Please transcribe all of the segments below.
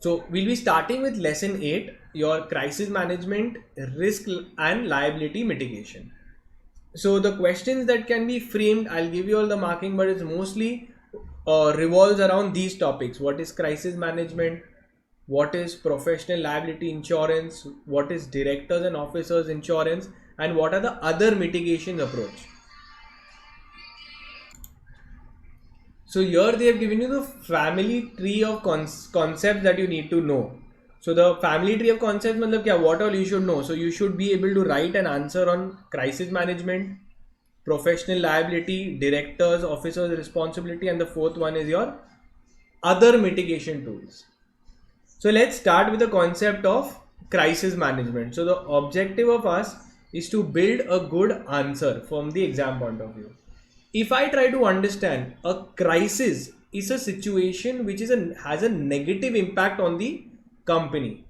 So we'll be starting with lesson 8, your crisis management, risk and liability mitigation. So the questions that can be framed, I'll give you all the marking, but it's mostly revolves around these topics. What is crisis management? What is professional liability insurance? What is directors and officers insurance? And what are the other mitigation approach? So here they have given you the family tree of concepts that you need to know. So the family tree of concepts matlab kya, what all you should know. So you should be able to write an answer on crisis management, professional liability, directors, officers responsibility, and the fourth one is your other mitigation tools. So let's start with the concept of crisis management. So the objective of us is to build a good answer from the exam point of view. If I try to understand, a crisis is a situation which has a negative impact on the company.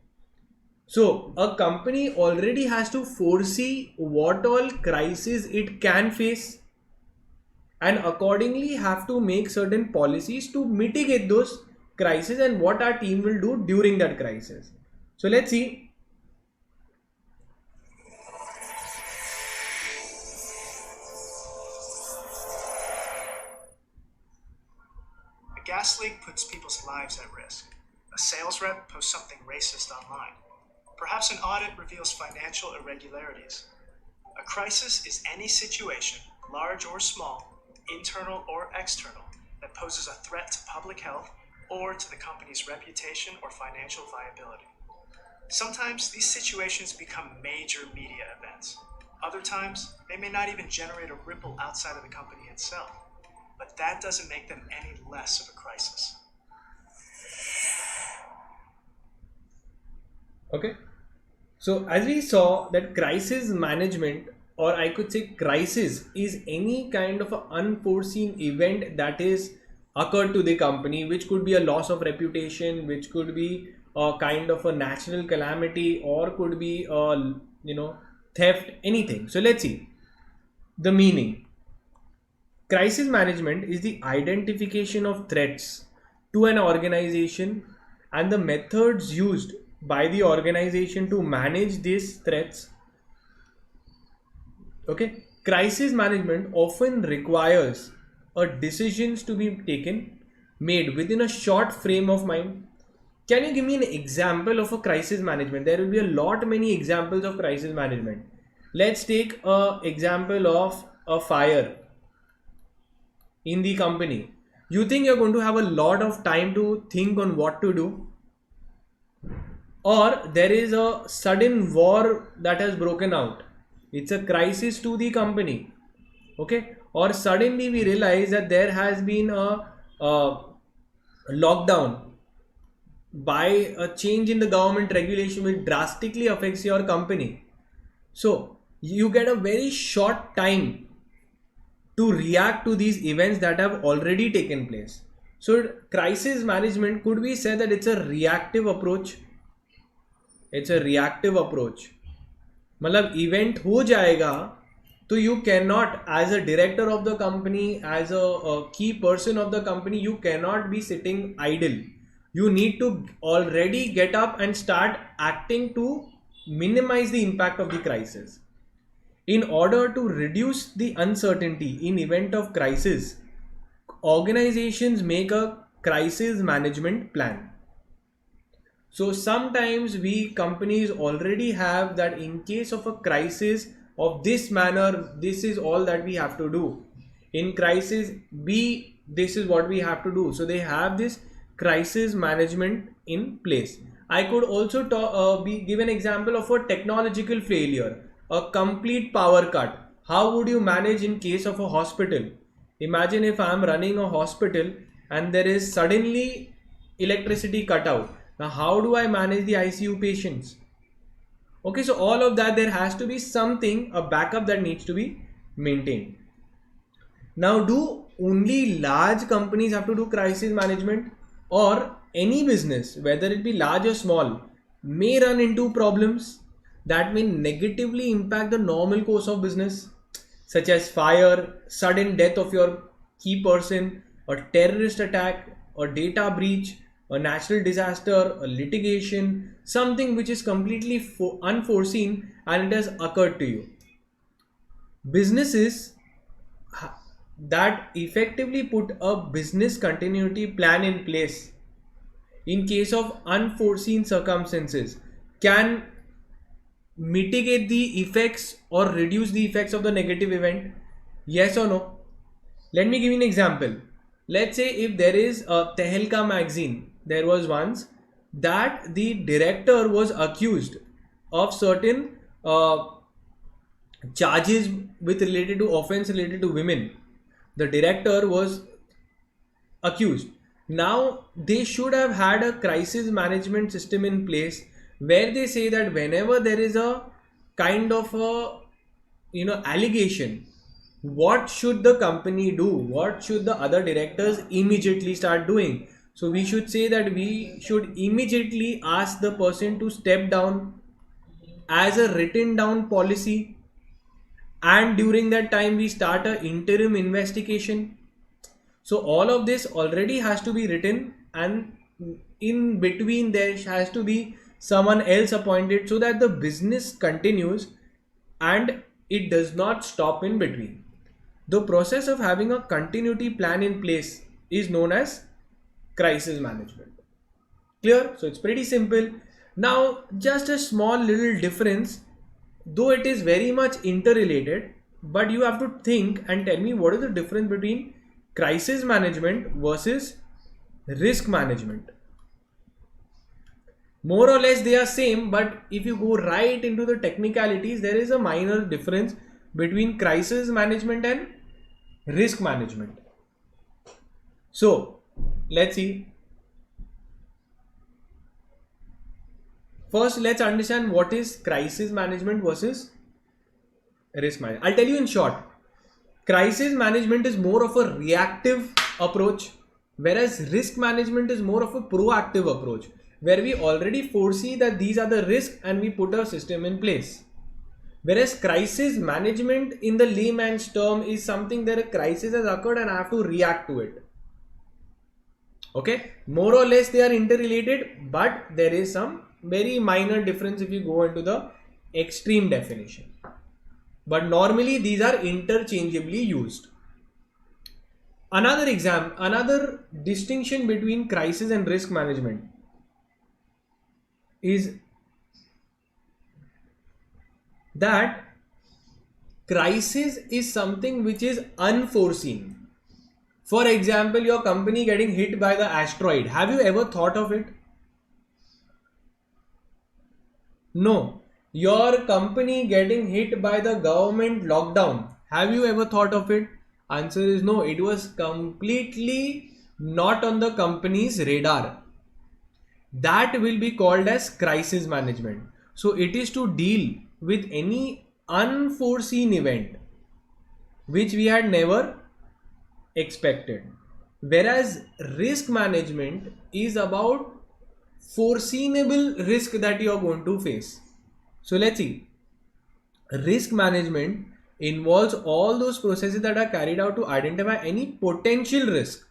So a company already has to foresee what all crises it can face and accordingly have to make certain policies to mitigate those crises and what our team will do during that crisis. So let's see. A gas leak puts people's lives at risk. A sales rep posts something racist online. Perhaps an audit reveals financial irregularities. A crisis is any situation, large or small, internal or external, that poses a threat to public health or to the company's reputation or financial viability. Sometimes these situations become major media events. Other times, they may not even generate a ripple outside of the company itself, but that doesn't make them any less of a crisis. Okay. So as we saw that crisis management, or I could say crisis, is any kind of an unforeseen event that is occurred to the company, which could be a loss of reputation, which could be a kind of a natural calamity, or could be a theft, anything. So let's see the meaning. Crisis management is the identification of threats to an organization and the methods used by the organization to manage these threats. Okay, crisis management often requires decisions to be made within a short frame of mind. Can you give me an example of a crisis management? There will be a lot many examples of crisis management. Let's take a example of a fire in the company. You think you're going to have a lot of time to think on what to do, or there is a sudden war that has broken out. It's a crisis to the company. Okay, or suddenly we realize that there has been a lockdown by a change in the government regulation which drastically affects your company. So you get a very short time to react to these events that have already taken place. So crisis management could be said that it's a reactive approach. It's a reactive approach. मतलब event हो जाएगा तो you cannot, as a director of the company, as a key person of the company, you cannot be sitting idle. You need to already get up and start acting to minimize the impact of the crisis. In order to reduce the uncertainty in event of crisis, organizations make a crisis management plan. So sometimes we companies already have that in case of a crisis of this manner, this is all that we have to do. In crisis B, this is what we have to do. So they have this crisis management in place. I could also give an example of a technological failure, a complete power cut. How would you manage in case of a hospital? Imagine if I am running a hospital and there is suddenly electricity cut out. Now how do I manage the ICU patients? Okay, so all of that, there has to be something, a backup that needs to be maintained. Now, do only large companies have to do crisis management, or any business, whether it be large or small, may run into problems that may negatively impact the normal course of business, such as fire, sudden death of your key person, or terrorist attack, or data breach, a natural disaster, a litigation, something which is completely unforeseen and it has occurred to you. Businesses that effectively put a business continuity plan in place in case of unforeseen circumstances can mitigate the effects or reduce the effects of the negative event. Yes or no? Let me give you an example. Let's say if there is a Tehelka magazine, there was once that the director was accused of certain charges with related to offense related to women. The director was accused. Now they should have had a crisis management system in place where they say that whenever there is a kind of a allegation, what should the company do, what should the other directors immediately start doing. So we should say that we should immediately ask the person to step down as a written down policy, and during that time we start a interim investigation. So all of this already has to be written, and in between there has to be someone else appointed so that the business continues and it does not stop in between. The process of having a continuity plan in place is known as crisis management. Clear? So it's pretty simple. Now, just a small little difference, though it is very much interrelated, but you have to think and tell me what is the difference between crisis management versus risk management. More or less they are same, but if you go right into the technicalities, there is a minor difference between crisis management and risk management. So let's see. First, let's understand what is crisis management versus risk management. I'll tell you in short. Crisis management is more of a reactive approach, whereas risk management is more of a proactive approach, where we already foresee that these are the risks and we put a system in place. Whereas crisis management in the layman's term is something that a crisis has occurred and I have to react to it. Okay, more or less they are interrelated, but there is some very minor difference if you go into the extreme definition. But normally these are interchangeably used. Another distinction between crisis and risk management is that crisis is something which is unforeseen. For example, your company getting hit by the asteroid. Have you ever thought of it? No. Your company getting hit by the government lockdown. Have you ever thought of it? Answer is no. It was completely not on the company's radar. That will be called as crisis management. So it is to deal with any unforeseen event which we had never expected. Whereas risk management is about foreseeable risk that you are going to face. So let's see. Risk management involves all those processes that are carried out to identify any potential risk.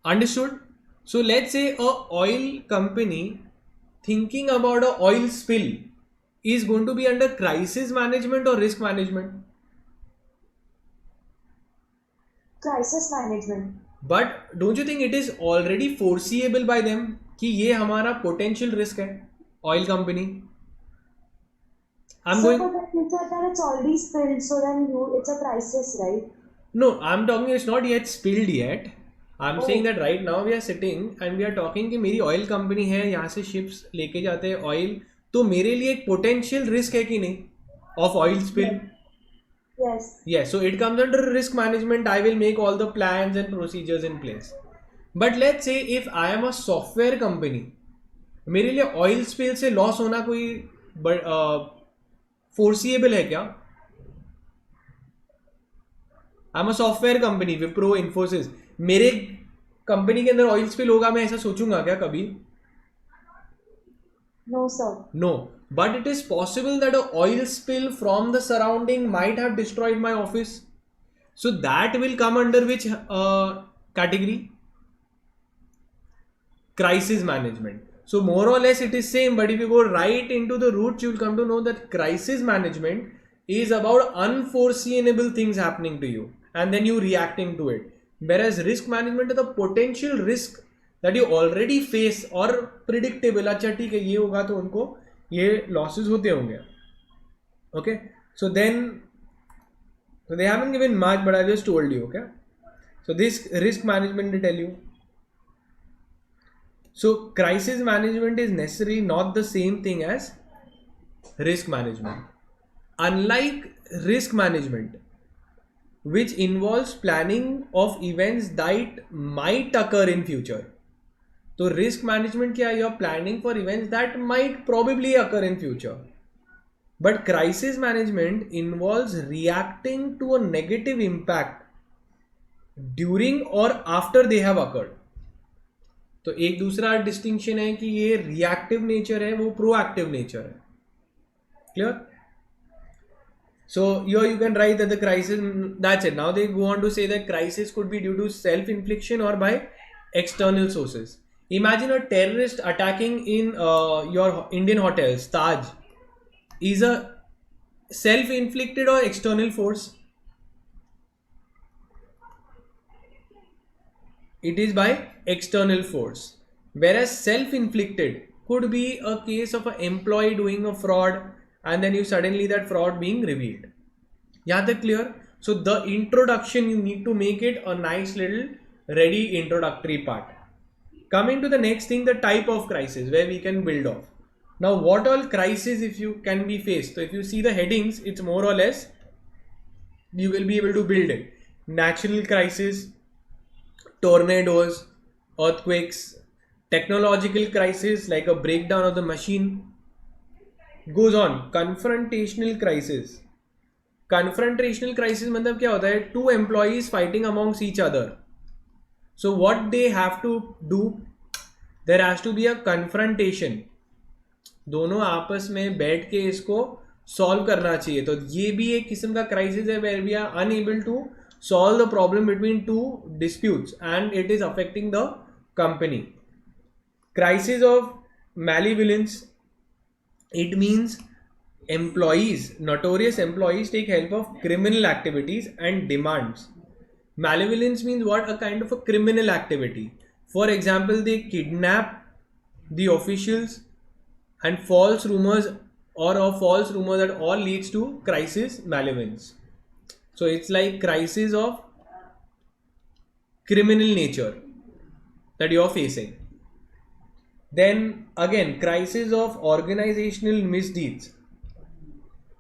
Understood? So let's say a oil company thinking about an oil spill is going to be under crisis management or risk management? Crisis management. But don't you think it is already foreseeable by them कि ये हमारा potential risk है oil company? I'm So going. for that you said that it's already spilled, so then it's a crisis, right? No, I'm talking it's not yet spilled yet. I'm Oh. saying that right now we are sitting and we are talking कि मेरी oil company है, यहाँ से ships लेके जाते हैं oil, तो मेरे लिए एक potential risk है कि नहीं of oil spill? Yes. Yes, so it comes under risk management. I will make all the plans and procedures in place. But let's say if I am a software company, मेरे लिए oil spill से loss होना कोई foreseeable है क्या? I'm a software company, Wipro, Infosys. मेरे company के अंदर ऑयल स्पिल होगा, मैं ऐसा सोचूंगा क्या कभी? No, sir. No, but it is possible that a oil spill from the surrounding might have destroyed my office. So that will come under which category? crisis management. So more or less it is same, but if you go right into the roots, you will come to know that crisis management is about unforeseeable things happening to you and then you reacting to it. Whereas risk management is the potential risk that you already face or predictable. अच्छा ठीक है ये होगा तो उनको ये losses होते होंगे. Okay, so they haven't given much, but I just told you. Okay, so this risk management they tell you. So crisis management is necessarily not the same thing as risk management. Unlike risk management, which involves planning of events that might occur in future. So risk management क्या है? You are planning for events that might probably occur in future. But crisis management involves reacting to a negative impact during or after they have occurred. तो एक दूसरा distinction है कि ये reactive nature है, वो प्रोएक्टिव नेचर है. Clear? So here you can write that the crisis, that's it. Now they go on to say that crisis could be due to self-infliction or by external sources. Imagine a terrorist attacking in your Indian hotels, Taj. Is a self-inflicted or external force? It is by external force. Whereas self-inflicted could be a case of an employee doing a fraud and then you suddenly that fraud being revealed. Yeah, that clear? So the introduction, you need to make it a nice little ready introductory part. Coming to the next thing, the type of crisis where we can build off. Now what all crisis if you can be faced? So if you see the headings, it's more or less you will be able to build it. Natural crisis, tornadoes, earthquakes, technological crisis like a breakdown of the machine. Goes on. Confrontational crisis. Confrontational crisis मतलब क्या होता है? Two employees fighting amongst each other. So what they have to do? There has to be a confrontation. दोनों आपस में बैठ के इसको सॉल्व करना चाहिए. तो ये भी एक किस्म का क्राइसिस है where we are unable to solve the problem between two disputes and it is affecting the company. Crisis of malevolence. It means employees, notorious employees take help of criminal activities and demands. Malevolence means what? A kind of a criminal activity. For example, they kidnap the officials and false rumors or a false rumor that all leads to crisis malevolence. So it's like crisis of criminal nature that you are facing. Then again, crisis of organizational misdeeds.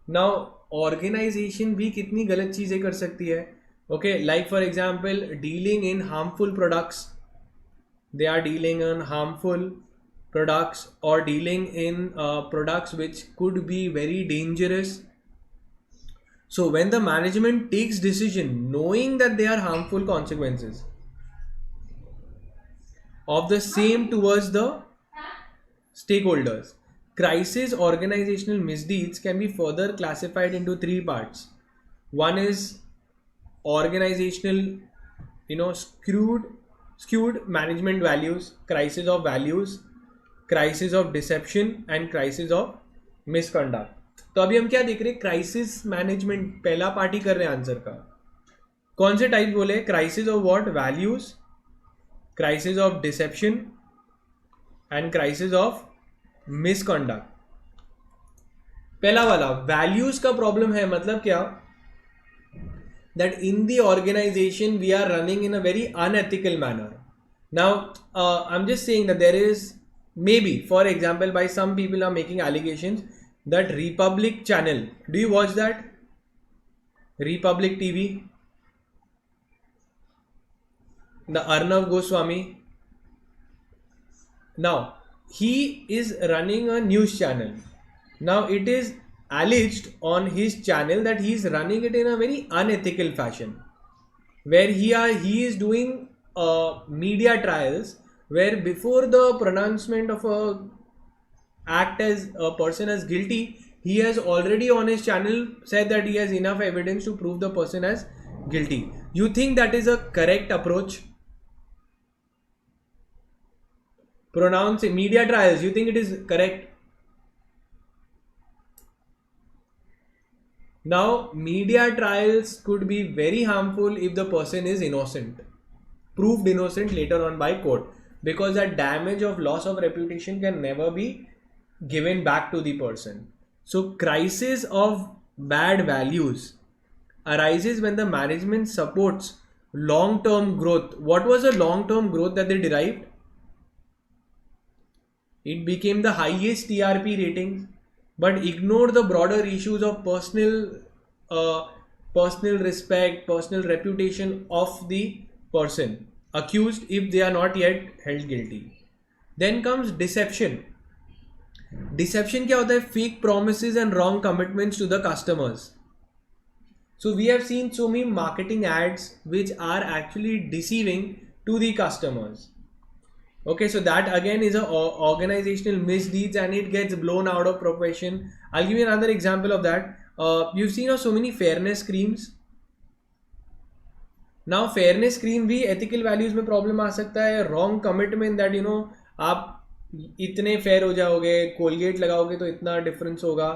Now organization भी कितनी गलत चीजें कर सकती है. Okay, like for example, dealing in harmful products. They are dealing in harmful products or dealing in products which could be very dangerous. So when the management takes decision knowing that they are harmful consequences of the same towards the stakeholders. Crisis organizational misdeeds can be further classified into three parts. One is organizational, skewed management values, crisis of values, crisis of deception and crisis of misconduct. तो अभी हम क्या देख रहे हैं? Crisis management पहला part ही कर रहे हैं आंसर का. कौन से टाइप बोले? Crisis of what? Values, crisis of deception and crisis of misconduct. पहला वाला वैल्यूज का प्रॉब्लम है. मतलब क्या? That in the organisation we are running in a very unethical manner. Now I am just saying that there is maybe for example by some people are making allegations that Republic channel, do you watch that? Republic TV, the Arnav Goswami. Now he is running a news channel. Now it is alleged on his channel that he is running it in a very unethical fashion, where he is doing media trials where before the pronouncement of a act as a person as guilty, he has already on his channel said that he has enough evidence to prove the person as guilty. You think that is a correct approach? pronouncing media trials, you think it is correct? Now, media trials could be very harmful if the person is innocent, proved innocent later on by court, because that damage of loss of reputation can never be given back to the person. So, crisis of bad values arises when the management supports long-term growth. What was the long-term growth that they derived? It became the highest TRP ratings, but ignored the broader issues of personal respect, personal reputation of the person accused if they are not yet held guilty. Then comes deception. Deception क्या होता है? Fake promises and wrong commitments to the customers. So we have seen so many marketing ads which are actually deceiving to the customers. Okay, so that again is a organizational misdeeds and it gets blown out of proportion. I'll give you another example of that. You've seen so many fairness creams. Now fairness cream भी ethical values में problem आ सकता है. Wrong commitment that आप इतने fair हो जाओगे, Colgate लगाओगे तो इतना डिफरेंस होगा.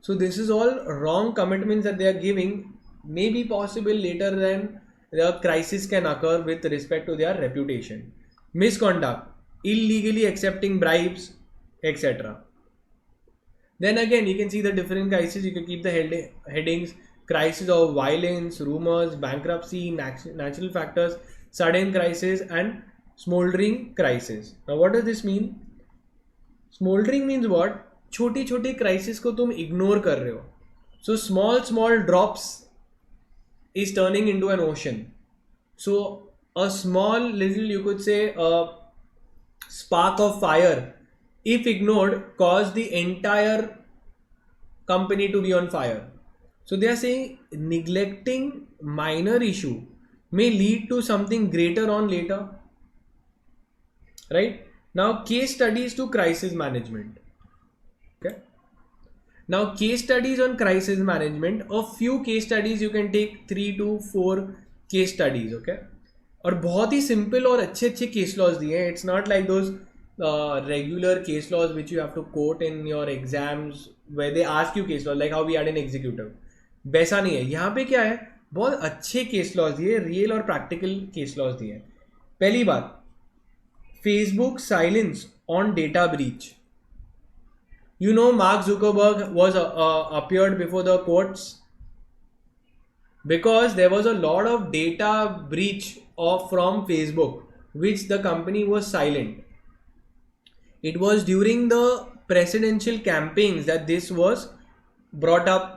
So this is all wrong commitments that they are giving. May be possible later than the crisis can occur with respect to their reputation. Misconduct, illegally accepting bribes, etc. Then again, you can see the different crises. You can keep the headings: crisis of violence, rumors, bankruptcy, natural factors, sudden crisis, and smoldering crisis. Now, what does this mean? Smoldering means what? छोटी छोटी crisis को तुम ignore कर रहे हो. So small drops is turning into an ocean. So a small little, you could say, a spark of fire, if ignored, cause the entire company to be on fire. So they are saying neglecting minor issue may lead to something greater on later. Right? Now, case studies to crisis management. Okay. Now, case studies on crisis management. A few case studies you can take 3 to 4 case studies. Okay. और बहुत ही simple और अच्छे अच्छे case laws दिए हैं. It's not like those regular case laws which you have to quote in your exams where they ask you case laws like how we had an executive. वैसा नहीं है. यहाँ पे क्या है, बहुत अच्छे केस लॉज दिए, रियल और प्रैक्टिकल केस लॉज दिए हैं. पहली बात, Facebook silence on data breach. You know, Mark Zuckerberg was appeared before the courts because there was a lot of data breach from Facebook, which the company was silent. It was during the presidential campaigns that this was brought up.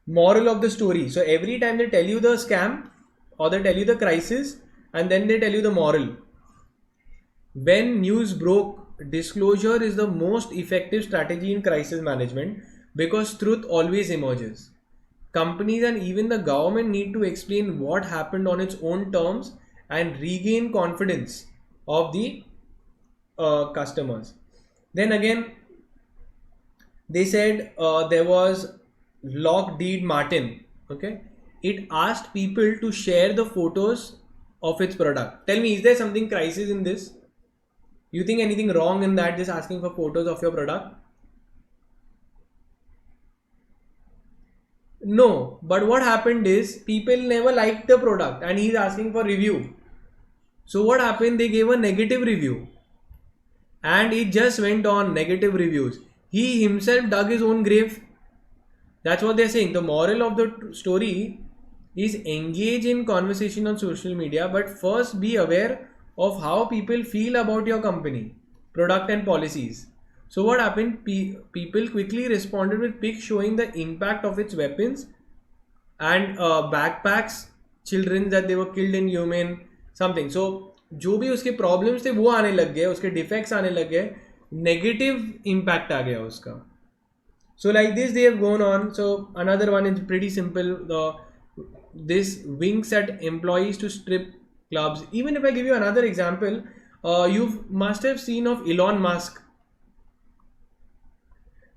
Moral of the story. So every time they tell you the scam or they tell you the crisis and then they tell you the moral. When news broke, disclosure is the most effective strategy in crisis management because truth always emerges. Companies and even the government need to explain what happened on its own terms and regain confidence of the customers. Then again, they said there was Lockheed Martin. Okay, it asked people to share the photos of its product. Tell me, is there something crisis in this? You think anything wrong in that, just asking for photos of your product? No, but what happened is people never liked the product and he's asking for review. So what happened? They gave a negative review and it just went on negative reviews. He himself dug his own grave. That's what they're saying. The moral of the story is engage in conversation on social media, but first be aware of how people feel about your company, product and policies. So what happened? People quickly responded with pics showing the impact of its weapons and backpacks, children that they were killed in Yemen, something. So जो भी उसके problems थे वो आने लग गए, उसके defects आने लग गए, negative impact आ गया उसका. So like this they have gone on. So another one is pretty simple. This winks at employees to strip clubs. Even if I give you another example, you must have seen of Elon Musk.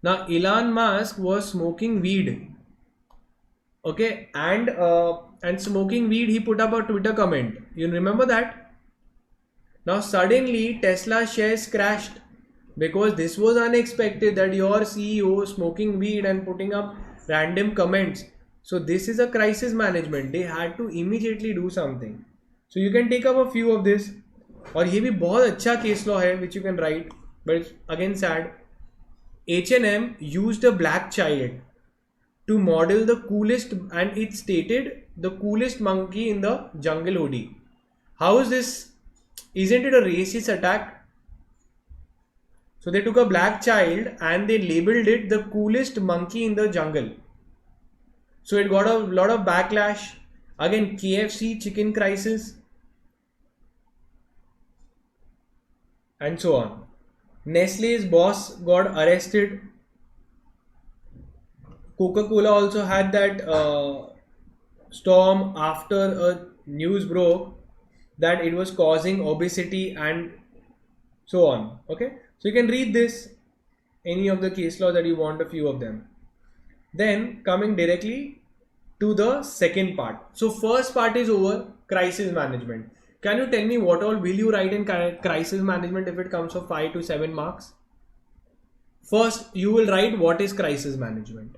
Now Elon Musk was smoking weed. Okay, and smoking weed, he put up a Twitter comment. You remember that? Now suddenly Tesla shares crashed because this was unexpected that your CEO smoking weed and putting up random comments. So this is a crisis management. They had to immediately do something. So you can take up a few of this. और ये भी बहुत अच्छा case law है which you can write, but it's again sad. H&M used a black child to model the coolest, and it stated the coolest monkey in the jungle hoodie. How is this? Isn't it a racist attack? So they took a black child and they labeled it the coolest monkey in the jungle. So it got a lot of backlash. Again, KFC chicken crisis and so on. Nestle's boss got arrested. Coca-Cola also had that storm after a news broke that it was causing obesity and so on. Okay, so you can read this, any of the case law that you want, a few of them. Then coming directly to the second part. So first part is over, crisis management. Can you tell me what all will you write in crisis management if it comes for 5 to 7 marks? First, you will write what is crisis management.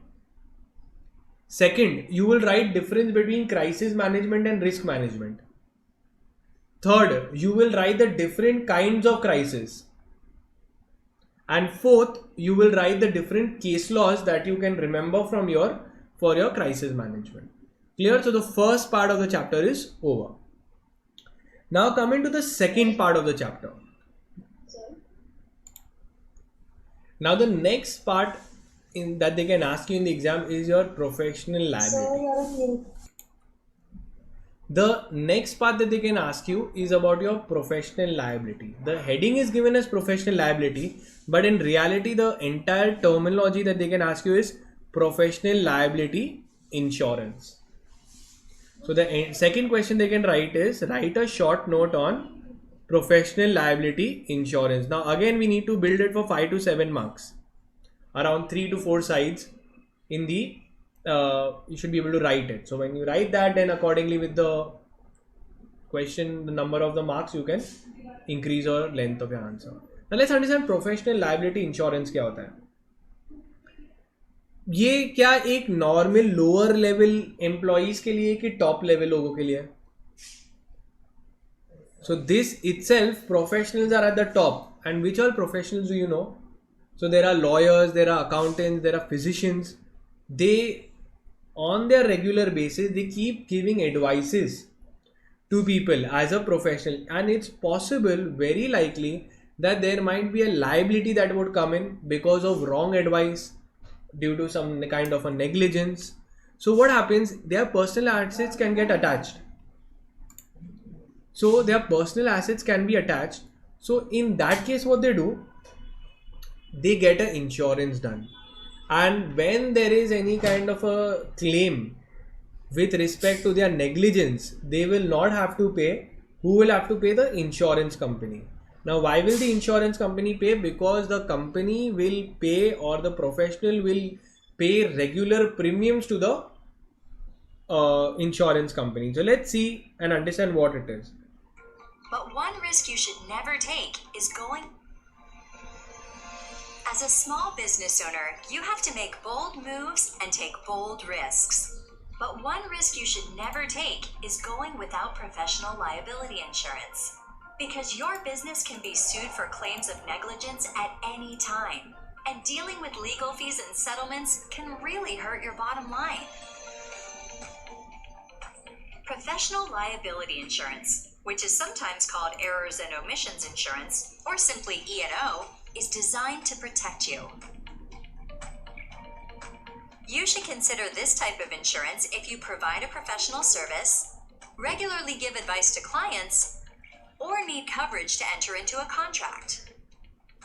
Second, you will write difference between crisis management and risk management. Third, you will write the different kinds of crisis. And fourth, you will write the different case laws that you can remember from for your crisis management. Clear? So the first part of the chapter is over. Now coming to the second part of the chapter. Now the next part that they can ask you in the exam is your professional liability. Sir, you're on mute. The next part that they can ask you is about your professional liability. The heading is given as professional liability, but in reality the entire terminology that they can ask you is professional liability insurance. So the second question they can write is, write a short note on professional liability insurance. Now again we need to build it for 5 to 7 marks, around 3 to 4 sides in the you should be able to write it. So when you write that, then accordingly with the question, the number of the marks, you can increase your length of your answer. Now let's understand professional liability insurance क्या होता है. ये क्या एक normal lower level employees के लिए कि top level लोगों के लिए? So this itself, professionals are at the top. And which all professionals do you know? So there are lawyers, there are accountants, there are physicians. They, on their regular basis, they keep giving advices to people as a professional, and it's possible, very likely, that there might be a liability that would come in because of wrong advice, due to some kind of a negligence. So what happens? Their personal assets can get attached. So their personal assets can be attached. So in that case, what they do, they get an insurance done. And when there is any kind of a claim with respect to their negligence, they will not have to pay. Who will have to pay? The insurance company. Now, why will the insurance company pay? Because the company will pay, or the professional will pay regular premiums to the insurance company. So let's see and understand what it is. But one risk you should never take is going. As a small business owner, you have to make bold moves and take bold risks. But one risk you should never take is going without professional liability insurance. Because your business can be sued for claims of negligence at any time. And dealing with legal fees and settlements can really hurt your bottom line. Professional liability insurance, which is sometimes called errors and omissions insurance, or simply E&O, is designed to protect you. You should consider this type of insurance if you provide a professional service, regularly give advice to clients, or need coverage to enter into a contract.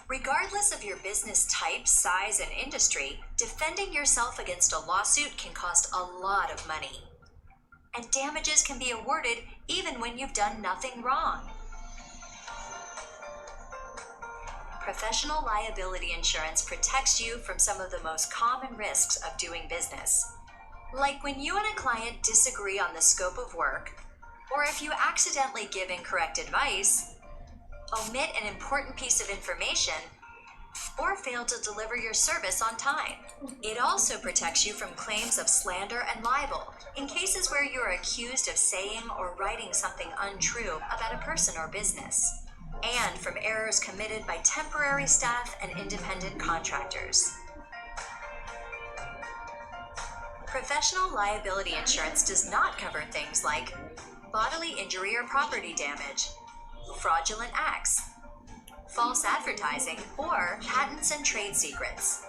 Regardless of your business type, size, and industry, defending yourself against a lawsuit can cost a lot of money. And damages can be awarded even when you've done nothing wrong. Professional liability insurance protects you from some of the most common risks of doing business. Like when you and a client disagree on the scope of work, or if you accidentally give incorrect advice, omit an important piece of information, or fail to deliver your service on time. It also protects you from claims of slander and libel in cases where you are accused of saying or writing something untrue about a person or business, and from errors committed by temporary staff and independent contractors. Professional liability insurance does not cover things like bodily injury or property damage, fraudulent acts, false advertising, or patents and trade secrets.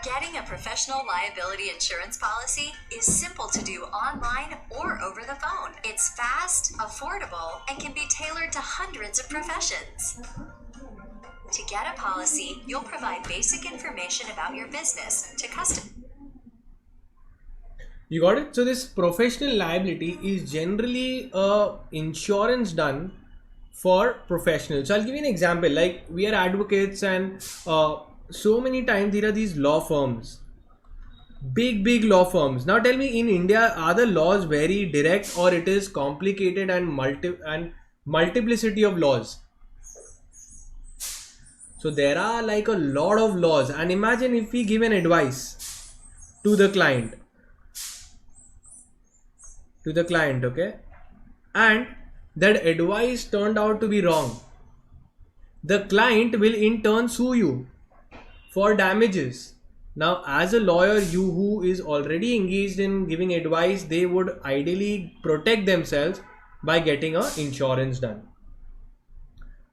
Getting a professional liability insurance policy is simple to do online or over the phone. It's fast, affordable, and can be tailored to hundreds of professions. To get a policy, you'll provide basic information about your business to customers. You got it? So this professional liability is generally insurance done for professionals. So I'll give you an example. Like, we are advocates, and so many times there are these law firms, big law firms. Now tell me, in India, are the laws very direct, or it is complicated and multiplicity of laws? So there are like a lot of laws, and imagine if we give an advice to the client, okay, and that advice turned out to be wrong. The client will in turn sue you for damages. Now, as a lawyer, you who is already engaged in giving advice, they would ideally protect themselves by getting a insurance done.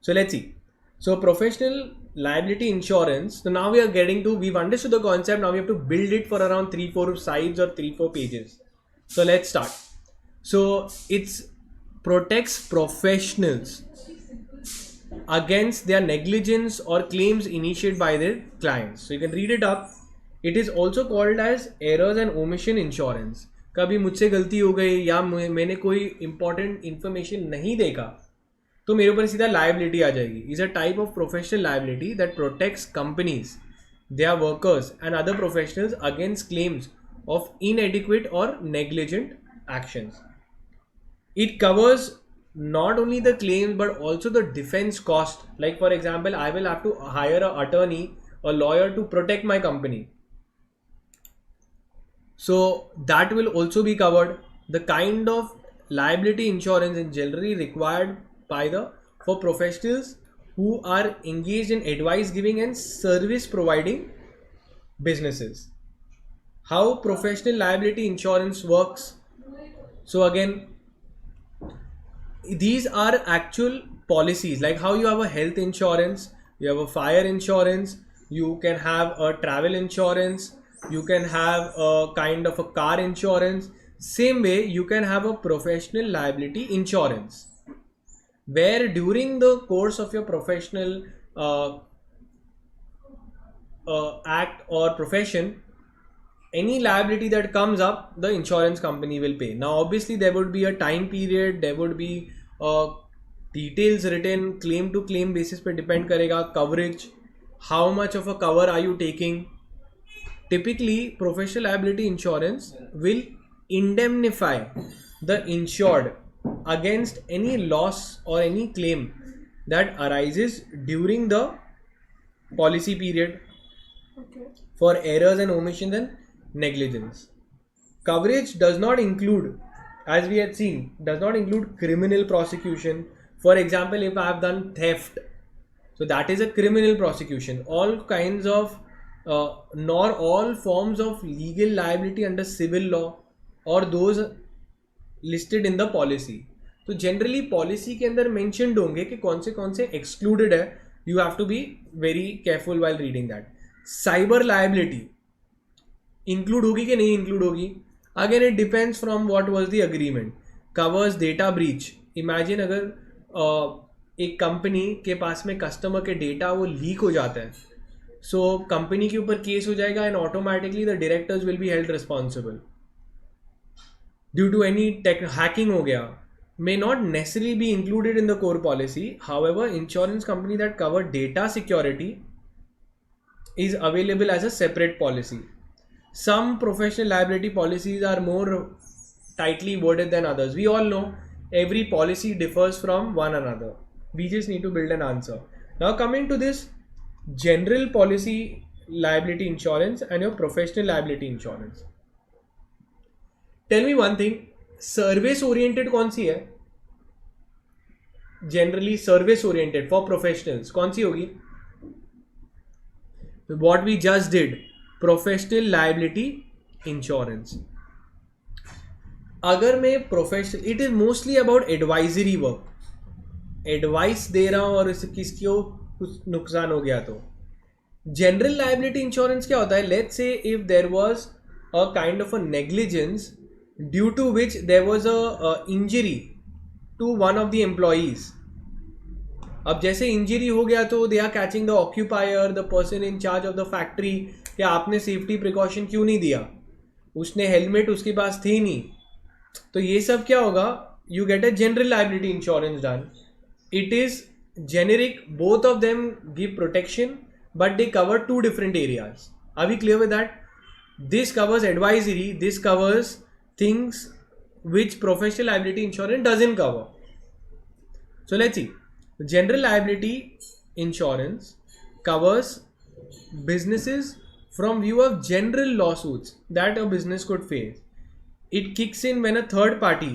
So let's see. So professional liability insurance. So now we've understood the concept. Now we have to build it for around 3-4 sides or 3-4 pages. So let's start. So it's protects professionals against their negligence or claims initiated by their clients. So you can read it up. It is also called as errors and omission insurance. कभी मुझसे गलती हो गई या मैंने कोई important information नहीं देखा तो मेरे ऊपर सीधा liability आ जाएगी. Is a type of professional liability that protects companies, their workers and other professionals against claims of inadequate or negligent actions. It covers not only the claims but also the defense cost. Like, for example, I will have to hire an attorney, a lawyer to protect my company. So that will also be covered. The kind of liability insurance is generally required for professionals who are engaged in advice giving and service providing businesses. How professional liability insurance works? So again, these are actual policies, like how you have a health insurance, you have a fire insurance, you can have a travel insurance, you can have a kind of a car insurance. Same way, you can have a professional liability insurance, where during the course of your professional act or profession, any liability that comes up, the insurance company will pay. Now obviously there would be a time period, there would be details written, claim to claim basis पे depend करेगा, coverage, how much of a cover are you taking. Typically professional liability insurance will indemnify the insured against any loss or any claim that arises during the policy period for errors and omissions and negligence. Coverage does not include, as we had seen, does not include criminal prosecution. For example, if I have done theft, so that is a criminal prosecution. All kinds of nor all forms of legal liability under civil law or those listed in the policy. तो generally policy के अंदर mentioned होंगे कि कौन से excluded है. You have to be very careful while reading that. Cyber liability include होगी कि नहीं इंक्लूड होगी, again it depends from what was the agreement. Covers data breach. Imagine अगर एक कंपनी के पास में कस्टमर के डेटा वो लीक हो जाता है, सो कंपनी के ऊपर केस हो जाएगा and automatically the directors will be held responsible due to any hacking हो गया. May not necessarily be included in the core policy. However, insurance company that cover data security is available as a separate policy. Some professional liability policies are more tightly worded than others. We all know every policy differs from one another. We just need to build an answer. Now coming to this general policy liability insurance and your professional liability insurance. Tell me one thing, service oriented कौन सी है? Generally service oriented for professionals कौन सी होगी? What we just did, professional liability insurance. अगर मैं professional, it is mostly about advisory work, advice दे रहा हूँ और इससे किसको कुछ नुकसान हो गया तो. जनरल लाइबिलिटी इंश्योरेंस क्या होता है? Let's say if there was a kind of a negligence due to which there was a injury to one of the employees. अब जैसे इंजरी हो गया तो they are catching the occupier, the person in charge of the factory, कि आपने safety precaution क्यों नहीं दिया, उसने हेलमेट उसके पास थी नहीं. तो ये सब क्या होगा? You get a general liability insurance done. It is generic, both of them give protection but they cover two different areas. Are we clear with that? This covers advisory, this covers things which professional liability insurance doesn't cover. So let's see. General liability insurance covers businesses from view of general lawsuits that a business could face. It kicks in when a third party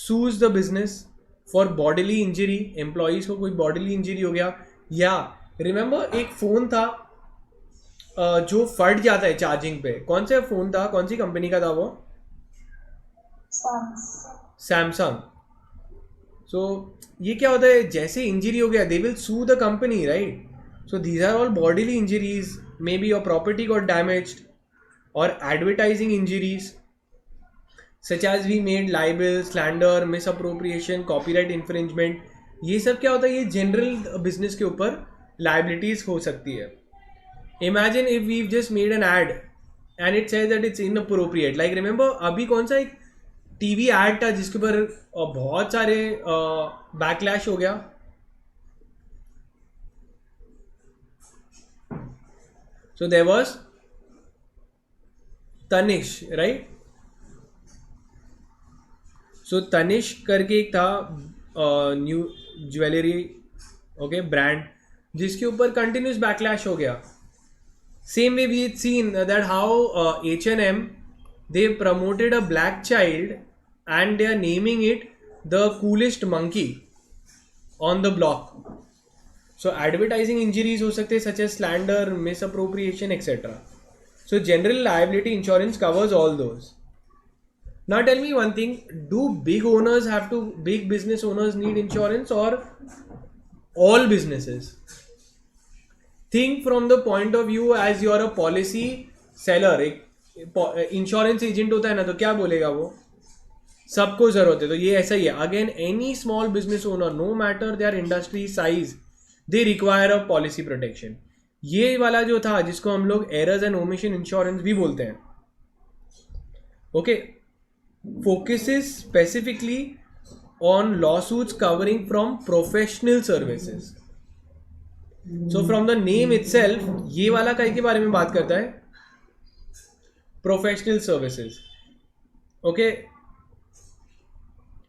sues the business for bodily injury. Employees को कोई bodily injury हो गया, या remember एक phone था जो फट जाता है चार्जिंग पे. कौन सा फोन था, कौन सी कंपनी का था वो? सैमसंग. सो ये क्या होता है, जैसे इंजरी हो गया they will sue the company, right? So these are all bodily injuries, maybe your property got damaged, और advertising injuries such as we made libel, slander, misappropriation, copyright infringement. ये सब क्या होता है, ये जनरल बिजनेस के ऊपर liabilities हो सकती है. Imagine if we just made an ad and it says that it's inappropriate. Like remember अभी कौन सा एक टीवी एड था जिसके ऊपर बहुत सारे बैकलैश हो गया. So there was Tanishq, right? So Tanishq करके एक था न्यू ज्वेलरी, ओके, ब्रांड, जिसके ऊपर कंटिन्यूस बैकलैश हो गया. Same way we seen that how H&M they promoted a black child and they are naming it the coolest monkey on the block. So advertising injuries हो सकते हैं such as slander, misappropriation, etc. So general liability insurance covers all those. Now tell me one thing, do big business owners need insurance or all businesses? Think from the point of view as you are a policy seller. एक insurance agent होता है ना, तो क्या बोलेगा वो? सबको जरूरत है. तो ये ऐसा ही है. Again any small business owner, no matter their industry size, they require a policy protection. ये वाला जो था जिसको हम लोग एरर्स एंड ओमिशन इंश्योरेंस भी बोलते हैं, okay, focuses specifically on lawsuits covering from professional services. So from the name itself ये वाला कई के बारे में बात करता है, professional services, okay.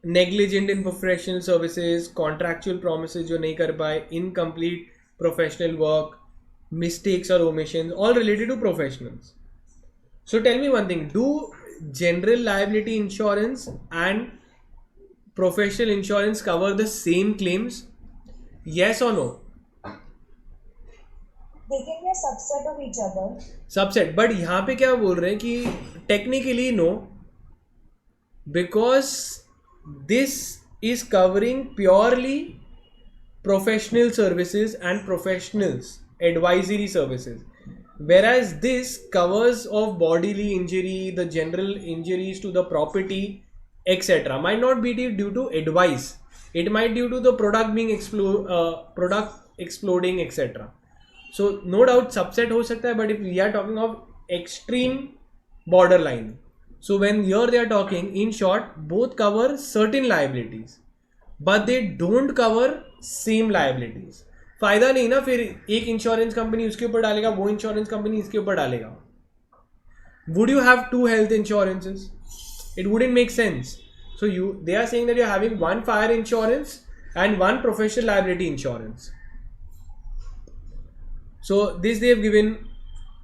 Negligent in professional services, contractual promises जो नहीं कर पाए, इनकम्प्लीट प्रोफेशनल वर्क, मिस्टेक्स और omissions, all related to professionals. So tell me one thing, do general liability insurance and professional insurance cover the same claims? Yes or no? They can be a subset of each other. Subset, but यहाँ पे क्या बोल रहे हैं कि technically no, because this is covering purely professional services and professionals advisory services, whereas this covers of bodily injury, the general injuries to the property, etc. might not be due to advice, it might due to the product being exploding, etc. So no doubt subset हो सकता है, but if we are talking of extreme borderline, so when here they are talking, in short, both cover certain liabilities but they don't cover same liabilities. फायदा नहीं ना फिर एक insurance company उसके ऊपर डालेगा, वो इंश्योरेंस कंपनी इसके ऊपर डालेगा. Would you have two health insurances? It wouldn't make sense. So they are saying that you're having one fire insurance and one professional liability insurance. So this they have given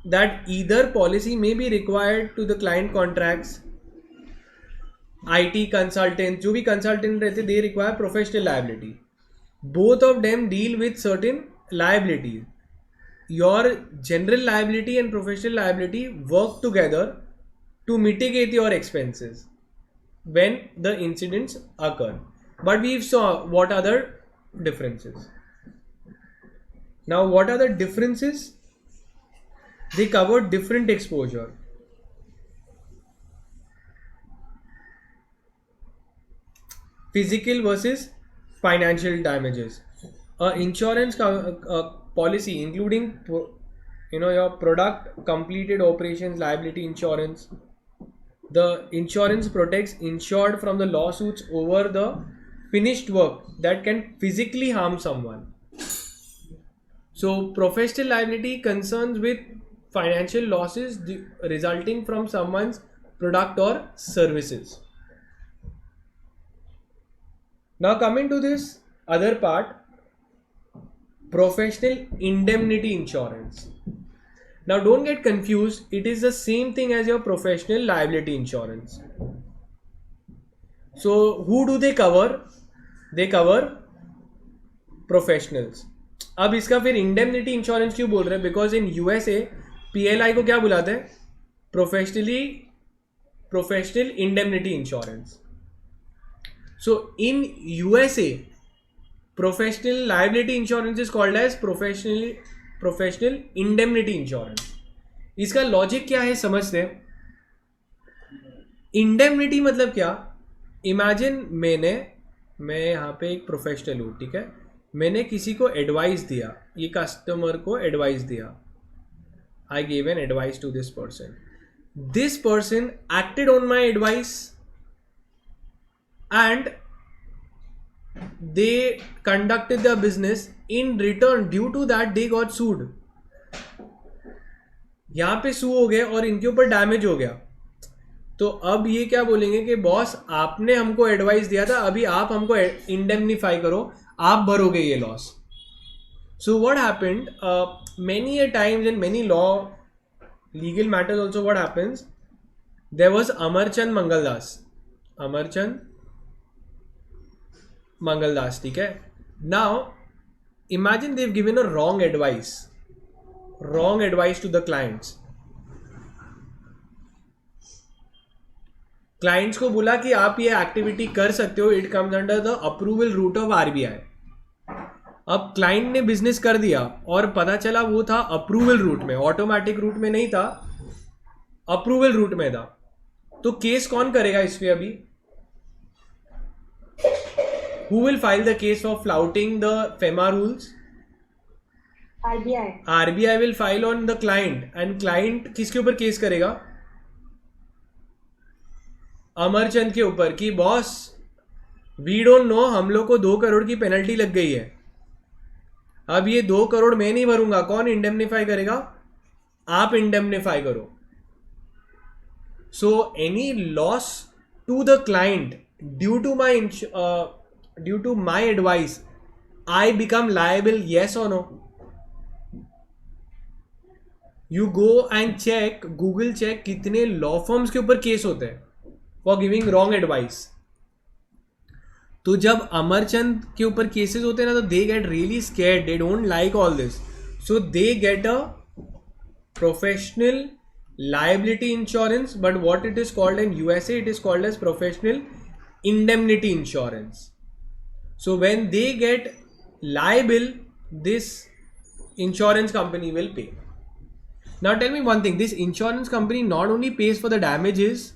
that either policy may be required to the client contracts. IT consultants, जो भी consultant रहते, they require professional liability. Both of them deal with certain liabilities. Your general liability and professional liability work together to mitigate your expenses when the incidents occur. But we saw what are the differences. Now, what are the differences? They cover different exposure. Physical versus financial damages. Insurance policy, including your product completed operations liability insurance. The insurance protects insured from the lawsuits over the finished work that can physically harm someone. So professional liability concerns with financial losses resulting from someone's product or services. Now coming to this other part, professional indemnity insurance. Now don't get confused, it is the same thing as your professional liability insurance. So who do they cover? They cover professionals. अब इसका फिर indemnity insurance क्यों बोल रहे हैं? Because in USA PLI को क्या बुलाते हैं? Professional indemnity insurance. So in USA professional liability insurance is called as professional indemnity insurance. इसका लॉजिक क्या है समझते हैं. इंडेमनिटी मतलब क्या? इमेजिन मैं यहाँ पे एक प्रोफेशनल हूँ, ठीक है, मैंने किसी को एडवाइस दिया, ये कस्टमर को एडवाइस दिया. I gave an advice to this person acted on my advice and they conducted their business. In return, due to that they got sued. यहाँ पे सू हो गए और इनके ऊपर डैमेज हो गया. तो अब ये क्या बोलेंगे कि बॉस आपने हमको एडवाइस दिया था, अभी आप हमको इंडेमनिफाई करो, आप भरोगे ये loss. So what happened many a times in many legal matters also, what happens, there was Amarchand Mangaldas, ठीक है. Now imagine they've given a wrong advice to the clients. Clients को बोला कि आप ये एक्टिविटी कर सकते हो, it comes under the approval route of RBI. अब क्लाइंट ने बिजनेस कर दिया और पता चला वो था अप्रूवल रूट में, ऑटोमेटिक रूट में नहीं था, अप्रूवल रूट में था. तो केस कौन करेगा इस पे अभी? Who will file the case for flouting the FEMA rules? RBI. RBI will file on the client, and client किसके ऊपर केस करेगा? अमरचंद के ऊपर कि बॉस वी डोंट नो, हम लोग को 2 करोड़ की पेनल्टी लग गई है, अब ये 2 करोड़ मैं नहीं भरूंगा, कौन इंडेमनिफाई करेगा? आप इंडेमनिफाई करो. So any loss to the client due to my advice, I become liable, yes or no? You go and check, Google check कितने लॉ फर्म्स के ऊपर केस होते हैं फॉर गिविंग रॉन्ग एडवाइस. तो जब अमरचंद के ऊपर केसेस होते हैं ना, तो they get really scared, they don't like all this, so they get a professional liability insurance, but what it is called in USA, it is called as professional indemnity insurance. So when they get liable, this insurance company will pay. Now tell me one thing, this insurance company not only pays for the damages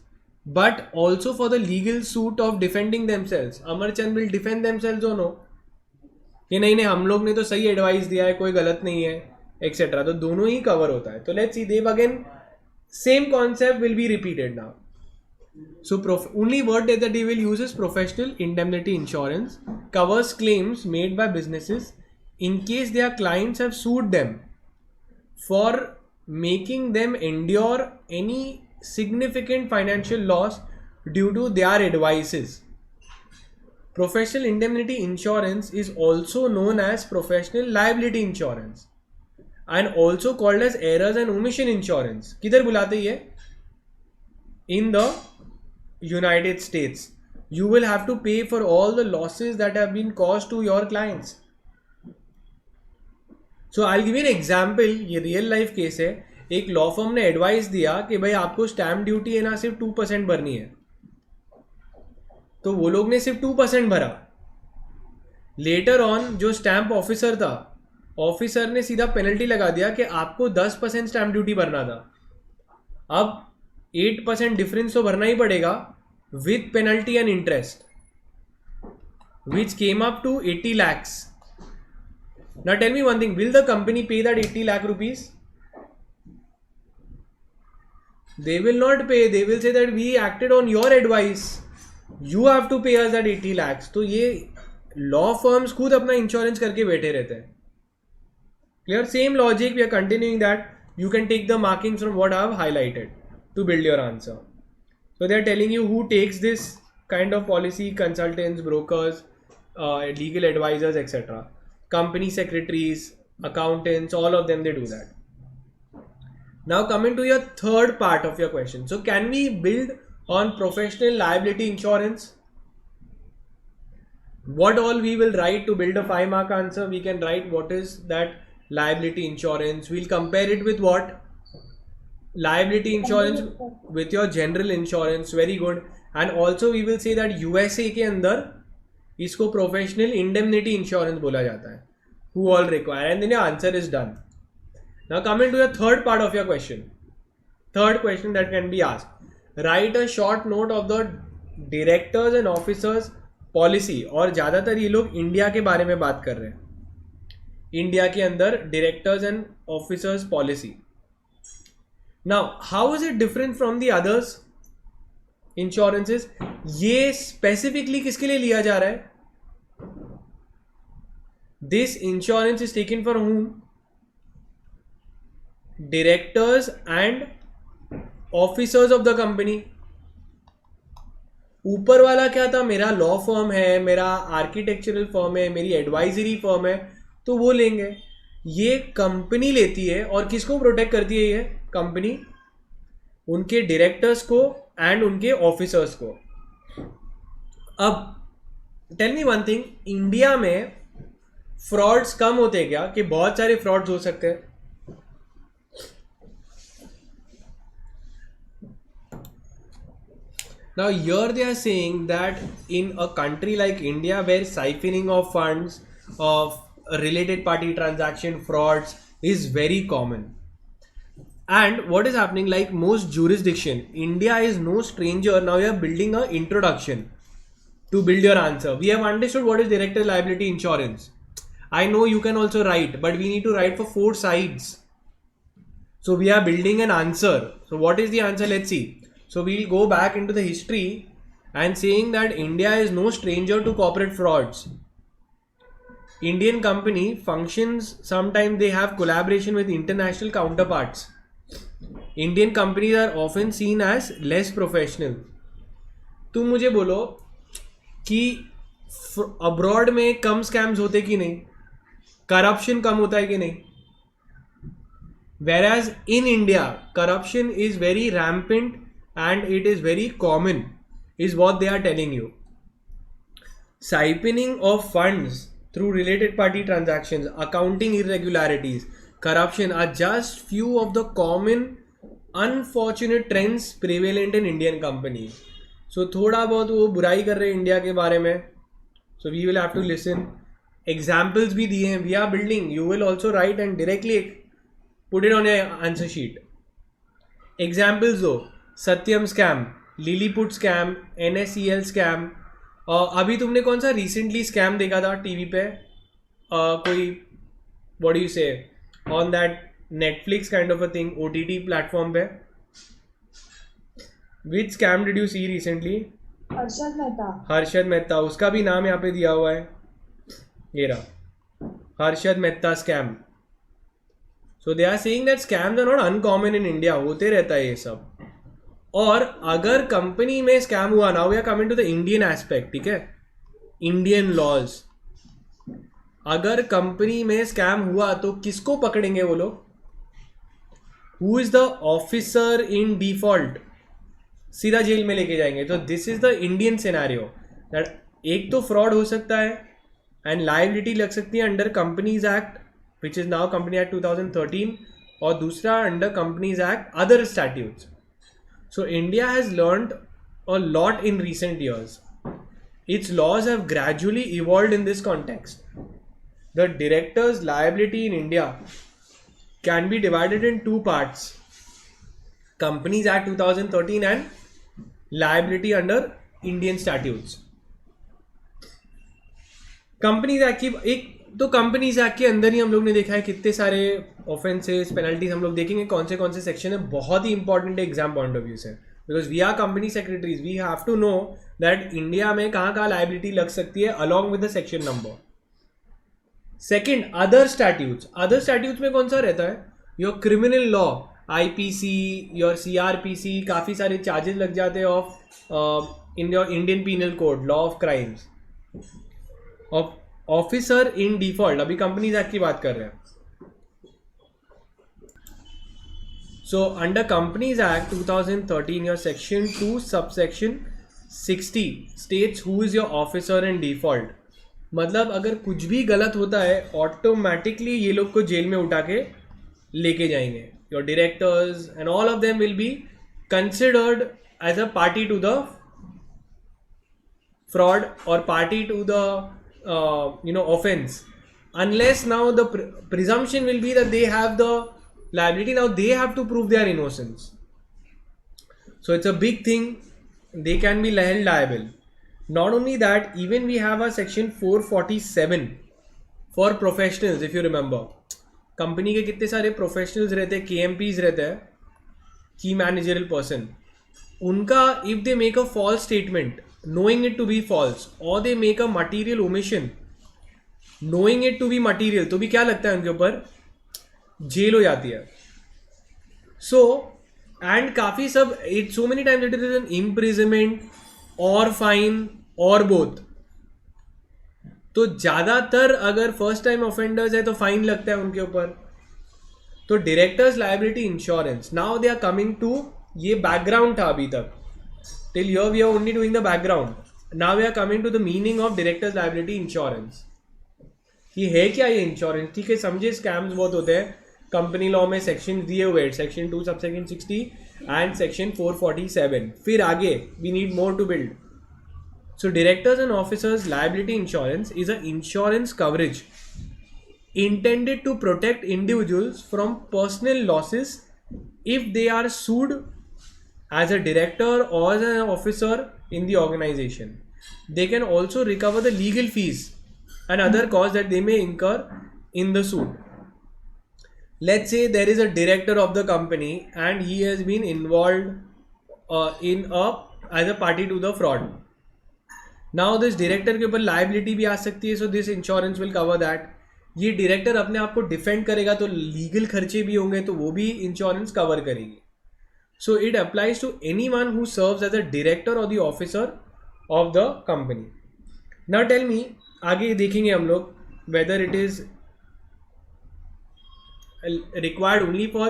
but also for the legal suit of defending themselves. Amarchand will defend themselves or no, कि नहीं हम लोग ने तो सही advice दिया है, कोई गलत नहीं है, एक्सेट्रा. तो दोनों ही कवर होता है. तो लेट्स सी, देव again same concept will be repeated now. So only word that he will use is professional indemnity insurance. Covers claims made by businesses in case their clients have sued them for making them endure any significant financial loss due to their advices. Professional indemnity insurance is also known as professional liability insurance and also called as errors and omission insurance. किधर बुलाते ये? In the United States, you will have to pay for all the losses that have been caused to your clients. So I'll give you an example. ये real life case है. एक law firm ने advice दिया कि भाई आपको stamp duty है ना सिर्फ 2% भरनी है, तो वो लोग ने सिर्फ 2% भरा. लेटर ऑन जो स्टैम्प ऑफिसर था, ऑफिसर ने सीधा पेनल्टी लगा दिया कि आपको 10% स्टैम्प ड्यूटी भरना था. अब 8% डिफरेंस तो भरना ही पड़ेगा with penalty and interest, which came up to 80 lakhs. Now tell me one thing, will the company pay that 80 lakh rupees? They will not pay. They will say that we acted on your advice. You have to pay us that 80 lakhs. तो ये law firms खुद अपना insurance करके बैठे रहते हैं. Clear? Same logic. We are continuing that. You can take the markings from what I have highlighted to build your answer. So they are telling you who takes this kind of policy: consultants, brokers, legal advisors, etc. Company secretaries, accountants, all of them, they do that. Now coming to your third part of your question. So can we build on professional liability insurance? What all we will write to build a 5-mark answer? We can write what is that liability insurance. We'll compare it with what? Liability insurance with your general insurance. Very good. And also we will say that USA के अंदर इसको professional indemnity insurance बोला जाता है. Who all require, and then your answer is done. Now coming to your third part of your question. Third question that can be asked. Write a short note of the directors and officers policy. और ज़्यादातर ये लोग India के बारे में बात कर रहे हैं. इंडिया के अंदर directors and officers policy. Now how is it different from the others insurances? ये specifically किसके लिए लिया जा रहा है? This insurance is taken for whom? Directors and officers of the company. ऊपर वाला क्या था? मेरा लॉ फर्म है, मेरा आर्किटेक्चरल फर्म है, मेरी एडवाइजरी फर्म है, तो वो लेंगे. ये कंपनी लेती है और किसको प्रोटेक्ट करती है? ये कंपनी उनके डायरेक्टर्स को एंड उनके ऑफिसर्स को. अब tell me one thing, India में फ्रॉड्स कम होते हैं क्या? कि बहुत सारे फ्रॉड्स हो सकते हैं? Now here they are saying that in a country like India where siphoning of funds, of related party transaction frauds is very common, and what is happening, like most jurisdiction, India is no stranger. Now we are building a introduction to build your answer. We have understood what is director liability insurance. I know you can also write, but we need to write for 4 sides. So we are building an answer. So what is the answer? Let's see. So we'll go back into the history and saying that India is no stranger to corporate frauds. Indian company functions, sometimes they have collaboration with international counterparts. Indian companies are often seen as less professional. तुम मुझे बोलो कि abroad में कम scams होते कि नहीं, corruption कम होता है कि नहीं? Whereas in India, corruption is very rampant and it is very common, is what they are telling you. Siphoning of funds through related party transactions, accounting irregularities, corruption are just few of the common unfortunate trends prevalent in Indian companies. So थोड़ा बहुत वो बुराई कर रहे हैं India के बारे में. So we will have to listen. Examples भी दिए हैं. We are building. You will also write and directly put it on your answer sheet. Examples दो. Satyam scam, Lilliput scam, NSCL scam. अभी तुमने कौन सा रिसेंटली स्कैम देखा था टीवी पे? कोई what do you say on that Netflix kind of a thing, OTT platform पे? Which scam did you see recently? Harshad Mehta. Harshad Mehta, उसका भी नाम यहाँ पे दिया हुआ है, ये रहा, Harshad Mehta scam. So they are saying that scams are not uncommon in India. होते रहता है ये सब. और अगर कंपनी में स्कैम हुआ, now we are coming to the Indian aspect, ठीक है? Indian laws. अगर कंपनी में स्कैम हुआ तो किसको पकड़ेंगे वो लोग? Who is the officer in default? सीधा जेल में लेके जाएंगे. तो this is the Indian scenario that एक तो फ्रॉड हो सकता है एंड लायबिलिटी लग सकती है under companies act which is now company act 2013, और दूसरा under companies act other statutes. So India has learned a lot in recent years. Its laws have gradually evolved in this context. The director's liability in India can be divided in two parts: Companies Act 2013 and liability under Indian statutes. Companies act की एक तो companies act के अंदर ही हम लोग ने देखा है कितने सारे ऑफेंसेस, पेनल्टीज हम लोग देखेंगे कौन से सेक्शन है. बहुत ही इंपॉर्टेंट है एग्जाम पॉइंट ऑफ व्यू से, because we are company secretaries, we have to know that India में कहाँ लायबिलिटी लग सकती है along with the section number. Second, other statutes. Other statutes में कौन सा रहता है? Your criminal law, IPC, your CRPC, काफ़ी सारे चार्जेस लग जाते हैं of in your Indian penal code, law of crimes. Officer in default, अभी कंपनीज एक्ट की बात कर रहे हैं. So under companies act 2013 your section 2 subsection 60 states who is your officer in default. मतलब अगर कुछ भी गलत होता है ऑटोमेटिकली ये लोग को जेल में उठा के लेके जाएंगे. Your directors and all of them will be considered as a party to the fraud or party to the offense, unless now the presumption will be that they have the liability. Now they have to prove their innocence. So it's a big thing. They can be held liable. Not only that, even we have a section 447 for professionals. If you remember, company के कितने सारे professionals रहते हैं, KMPs रहते हैं, की managerial person. उनका if they make a false statement knowing it to be false or they make a material omission knowing it to be material, तो भी क्या लगता है उनके ऊपर? जेल हो जाती है. सो एंड काफ़ी सब it so many times it is an imprisonment और फाइन और बोथ. तो ज़्यादातर अगर फर्स्ट टाइम ऑफेंडर्स है तो फाइन लगता है उनके ऊपर. तो directors liability insurance, now they are coming to, ये बैकग्राउंड था अभी तक. Till here we are only doing the background. Now we are coming to the meaning of directors liability insurance. कि है क्या ये इंश्योरेंस? ठीक है, समझे स्कैम्स बहुत होते हैं. कंपनी लॉ में सेक्शन दिए हुए हैं, सेक्शन 2 सबसेक्शन 60 एंड सेक्शन 447. फिर आगे we need more to build. So directors and officers liability insurance is a insurance coverage intended to protect individuals from personal losses if they are sued as a director or as an officer in the organization. They can also recover the legal fees and other costs that they may incur in the suit. Let's say there is a director of the company and he has been involved as a party to the fraud. Now this director के ऊपर liability भी आ सकती है, so this insurance will cover that. ये director अपने आप को defend करेगा तो legal खर्चे भी होंगे तो वो भी insurance cover करेगी. So it applies to anyone who serves as a director or the officer of the company. Now tell me, आगे देखेंगे हम लोग whether it is required only for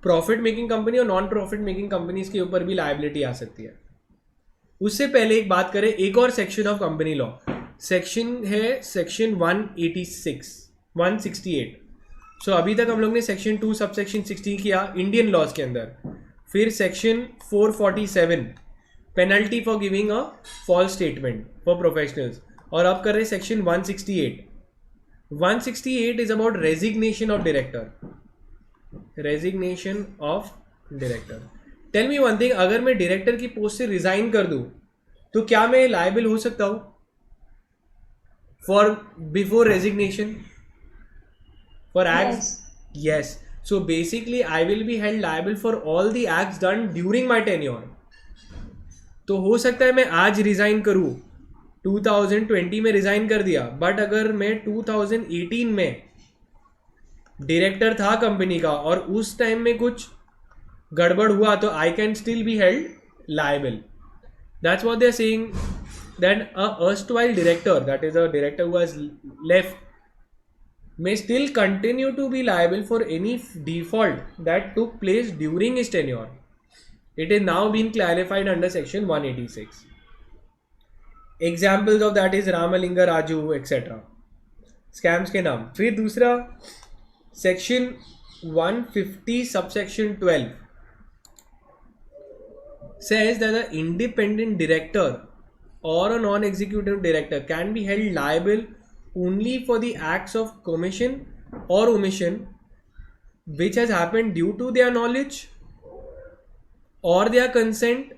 profit making company और non profit making companies के ऊपर भी liability आ सकती है. उससे पहले एक बात करें एक और section of company law. Section है सेक्शन 168. सो अभी तक हम लोग ने सेक्शन 2 सबसेक्शन 16 किया इंडियन लॉज के अंदर. फिर section 447 penalty for giving a false statement for professionals, और अब कर रहे section 168. 168 is about resignation of director. Resignation of director. Tell me one thing, अगर मैं डायरेक्टर की पोस्ट से रिजाइन कर दूं तो क्या मैं लायबल हो सकता हूं for before resignation for acts? Yes. So basically I will be held liable for all the acts done during my tenure. तो हो सकता है मैं आज रिज़ाइन करूँ, 2020 में रिज़ाइन कर दिया, बट अगर मैं 2018 में डायरेक्टर था कंपनी का और उस टाइम में कुछ गड़बड़ हुआ तो I can still be held liable. That's what they are saying. then a erstwhile director, that is a director who has left, may still continue to be liable for any default that took place during his tenure. It is now been clarified under section 186. Examples of that is Ramalinga Raju, etc. Scams के नाम. फिर दूसरा section 150 subsection 12 says that the independent director or a non-executive director can be held liable only for the acts of commission or omission which has happened due to their knowledge or their consent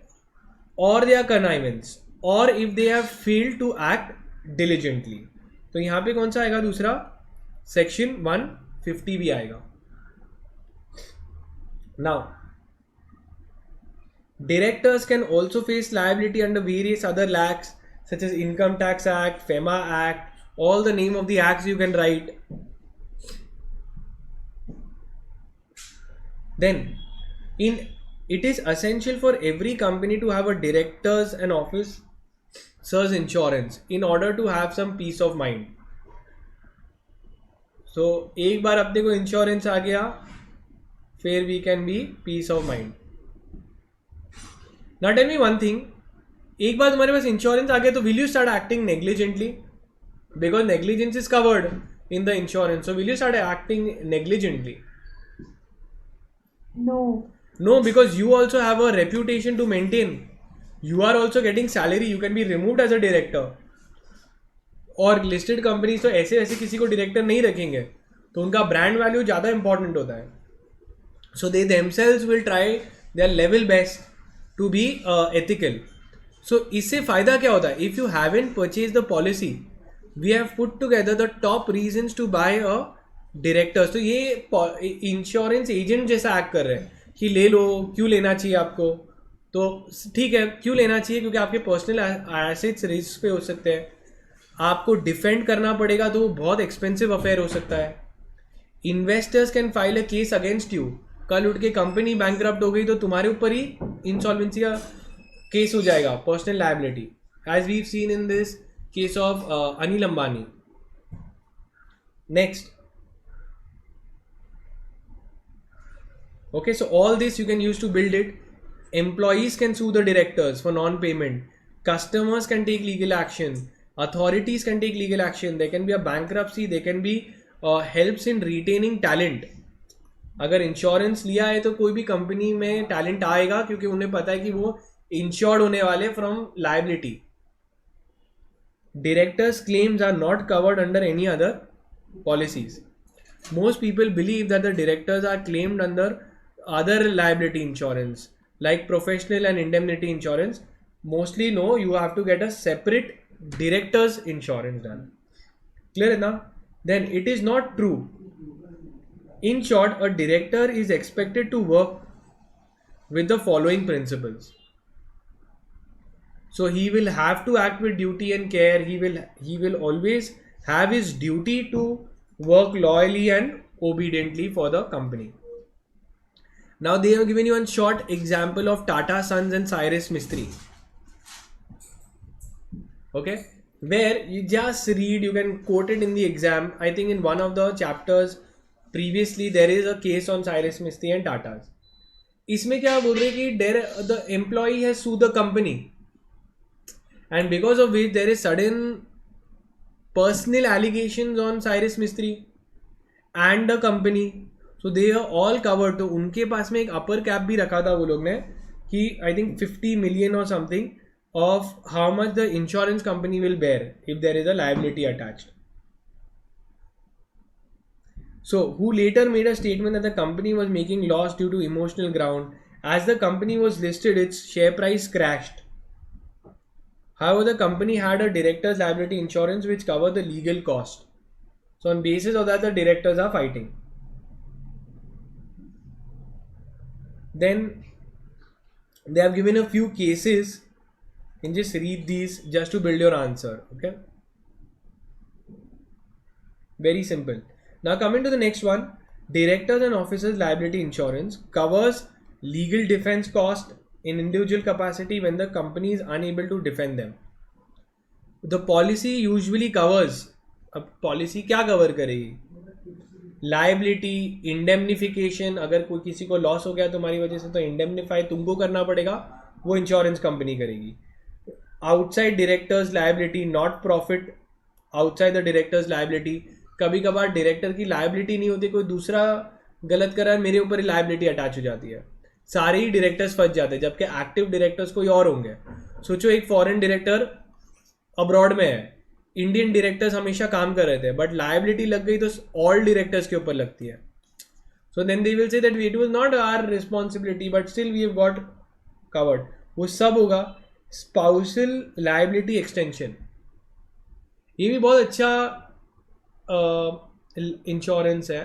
or their connivance or if they have failed to act diligently. तो यहाँ पे कौन सा आएगा दूसरा? Section 150 भी आएगा. Now, directors can also face liability under various other acts such as Income Tax Act, FEMA Act, all the name of the acts you can write. Then, it is essential for every company to have a directors and officers insurance in order to have some peace of mind. So, एक बार अपने को insurance आ गया, फिर we can be peace of mind. Now tell me one thing, एक बार तुम्हारे पास insurance आ गया तो will you start acting negligently? Because negligence is covered in the insurance. So will you start acting negligently? No. No, because you also have a reputation to maintain. You are also getting salary. You can be removed as a director. और listed companies तो ऐसे ऐसे किसी को director नहीं रखेंगे, तो उनका brand value ज़्यादा important होता है. So they themselves will try their level best to be ethical. So इससे फ़ायदा क्या होता है? If you haven't purchased the policy, we have put together the top reasons to buy a director. तो ये इंश्योरेंस एजेंट जैसा act कर रहे हैं कि ले लो, क्यों लेना चाहिए आपको? तो ठीक है, क्यों लेना चाहिए? क्योंकि आपके पर्सनल एसेट्स रिस्क पे हो सकते हैं, आपको डिफेंड करना पड़ेगा तो वो बहुत एक्सपेंसिव अफेयर हो सकता है. Investors can file a case against you. कल उठ के कंपनी बैंकरप्ट हो गई तो तुम्हारे ऊपर ही इंसॉल्वेंसी का केस हो जाएगा, personal liability, as we seen in this case of Anil Ambani. Next, okay, so all this you can use to build it. Employees can sue the directors for non-payment. Customers can take legal action. Authorities can take legal action. There can be a bankruptcy. There can be helps in retaining talent. अगर insurance लिया है तो कोई भी company में talent आएगा क्योंकि उन्हें पता है कि वो इंश्योर्ड होने वाले from liability. Directors' claims are not covered under any other policies. Most people believe that the directors are claimed under other liability insurance like professional and indemnity insurance. Mostly no, you have to get a separate directors insurance done. Clear enough? Then it is not true. In short, a director is expected to work with the following principles. So he will have to act with duty and care. He will always have his duty to work loyally and obediently for the company. Now they have given you a short example of Tata Sons and Cyrus Mistry. Okay, where you just read, you can quote it in the exam. I think in one of the chapters previously there is a case on Cyrus Mistry and Tatas. इसमें क्या बोल रहे कि the employee has sued the company, and because of which there is sudden personal allegations on Cyrus Mistry and the company. So they are all covered. तो उनके पास में एक upper cap भी रखा था वो लोग ने कि I think 50 million or something of how much the insurance company will bear if there is a liability attached. So who later made a statement that the company was making loss due to emotional ground. As the company was listed, its share price crashed. However, the company had a director's liability insurance which covered the legal cost. So on basis of that, the directors are fighting. Then they have given a few cases. You can just read these just to build your answer. Okay. Very simple. Now coming to the next one, directors and officers liability insurance covers legal defense cost in individual capacity when the company is unable to defend them. The policy usually covers, अब policy क्या cover करेगी? Liability, indemnification, अगर कोई किसी को loss हो गया तुम्हारी वजह से तो इंडेमनिफाई तुमको करना पड़ेगा, वो इंश्योरेंस कंपनी करेगी. Outside directors liability, not profit outside the directors liability. कभी कभार डायरेक्टर की लाइबिलिटी नहीं होती, कोई दूसरा गलत कर रहा है, मेरे ऊपर ही लाइबिलिटी अटैच हो जाती है, सारे ही डायरेक्टर्स फंस जाते हैं, जबकि एक्टिव डायरेक्टर्स कोई और होंगे. सोचो एक फॉरेन डायरेक्टर अब्रॉड में है, इंडियन डायरेक्टर्स हमेशा काम कर रहे थे, बट लाइबिलिटी लग गई तो ऑल डायरेक्टर्स के ऊपर लगती है. So then they will say that it was not our responsibility but still we have got covered. वो सब होगा. स्पाउसल लाइबिलिटी एक्सटेंशन, ये भी बहुत अच्छा इंश्योरेंस है.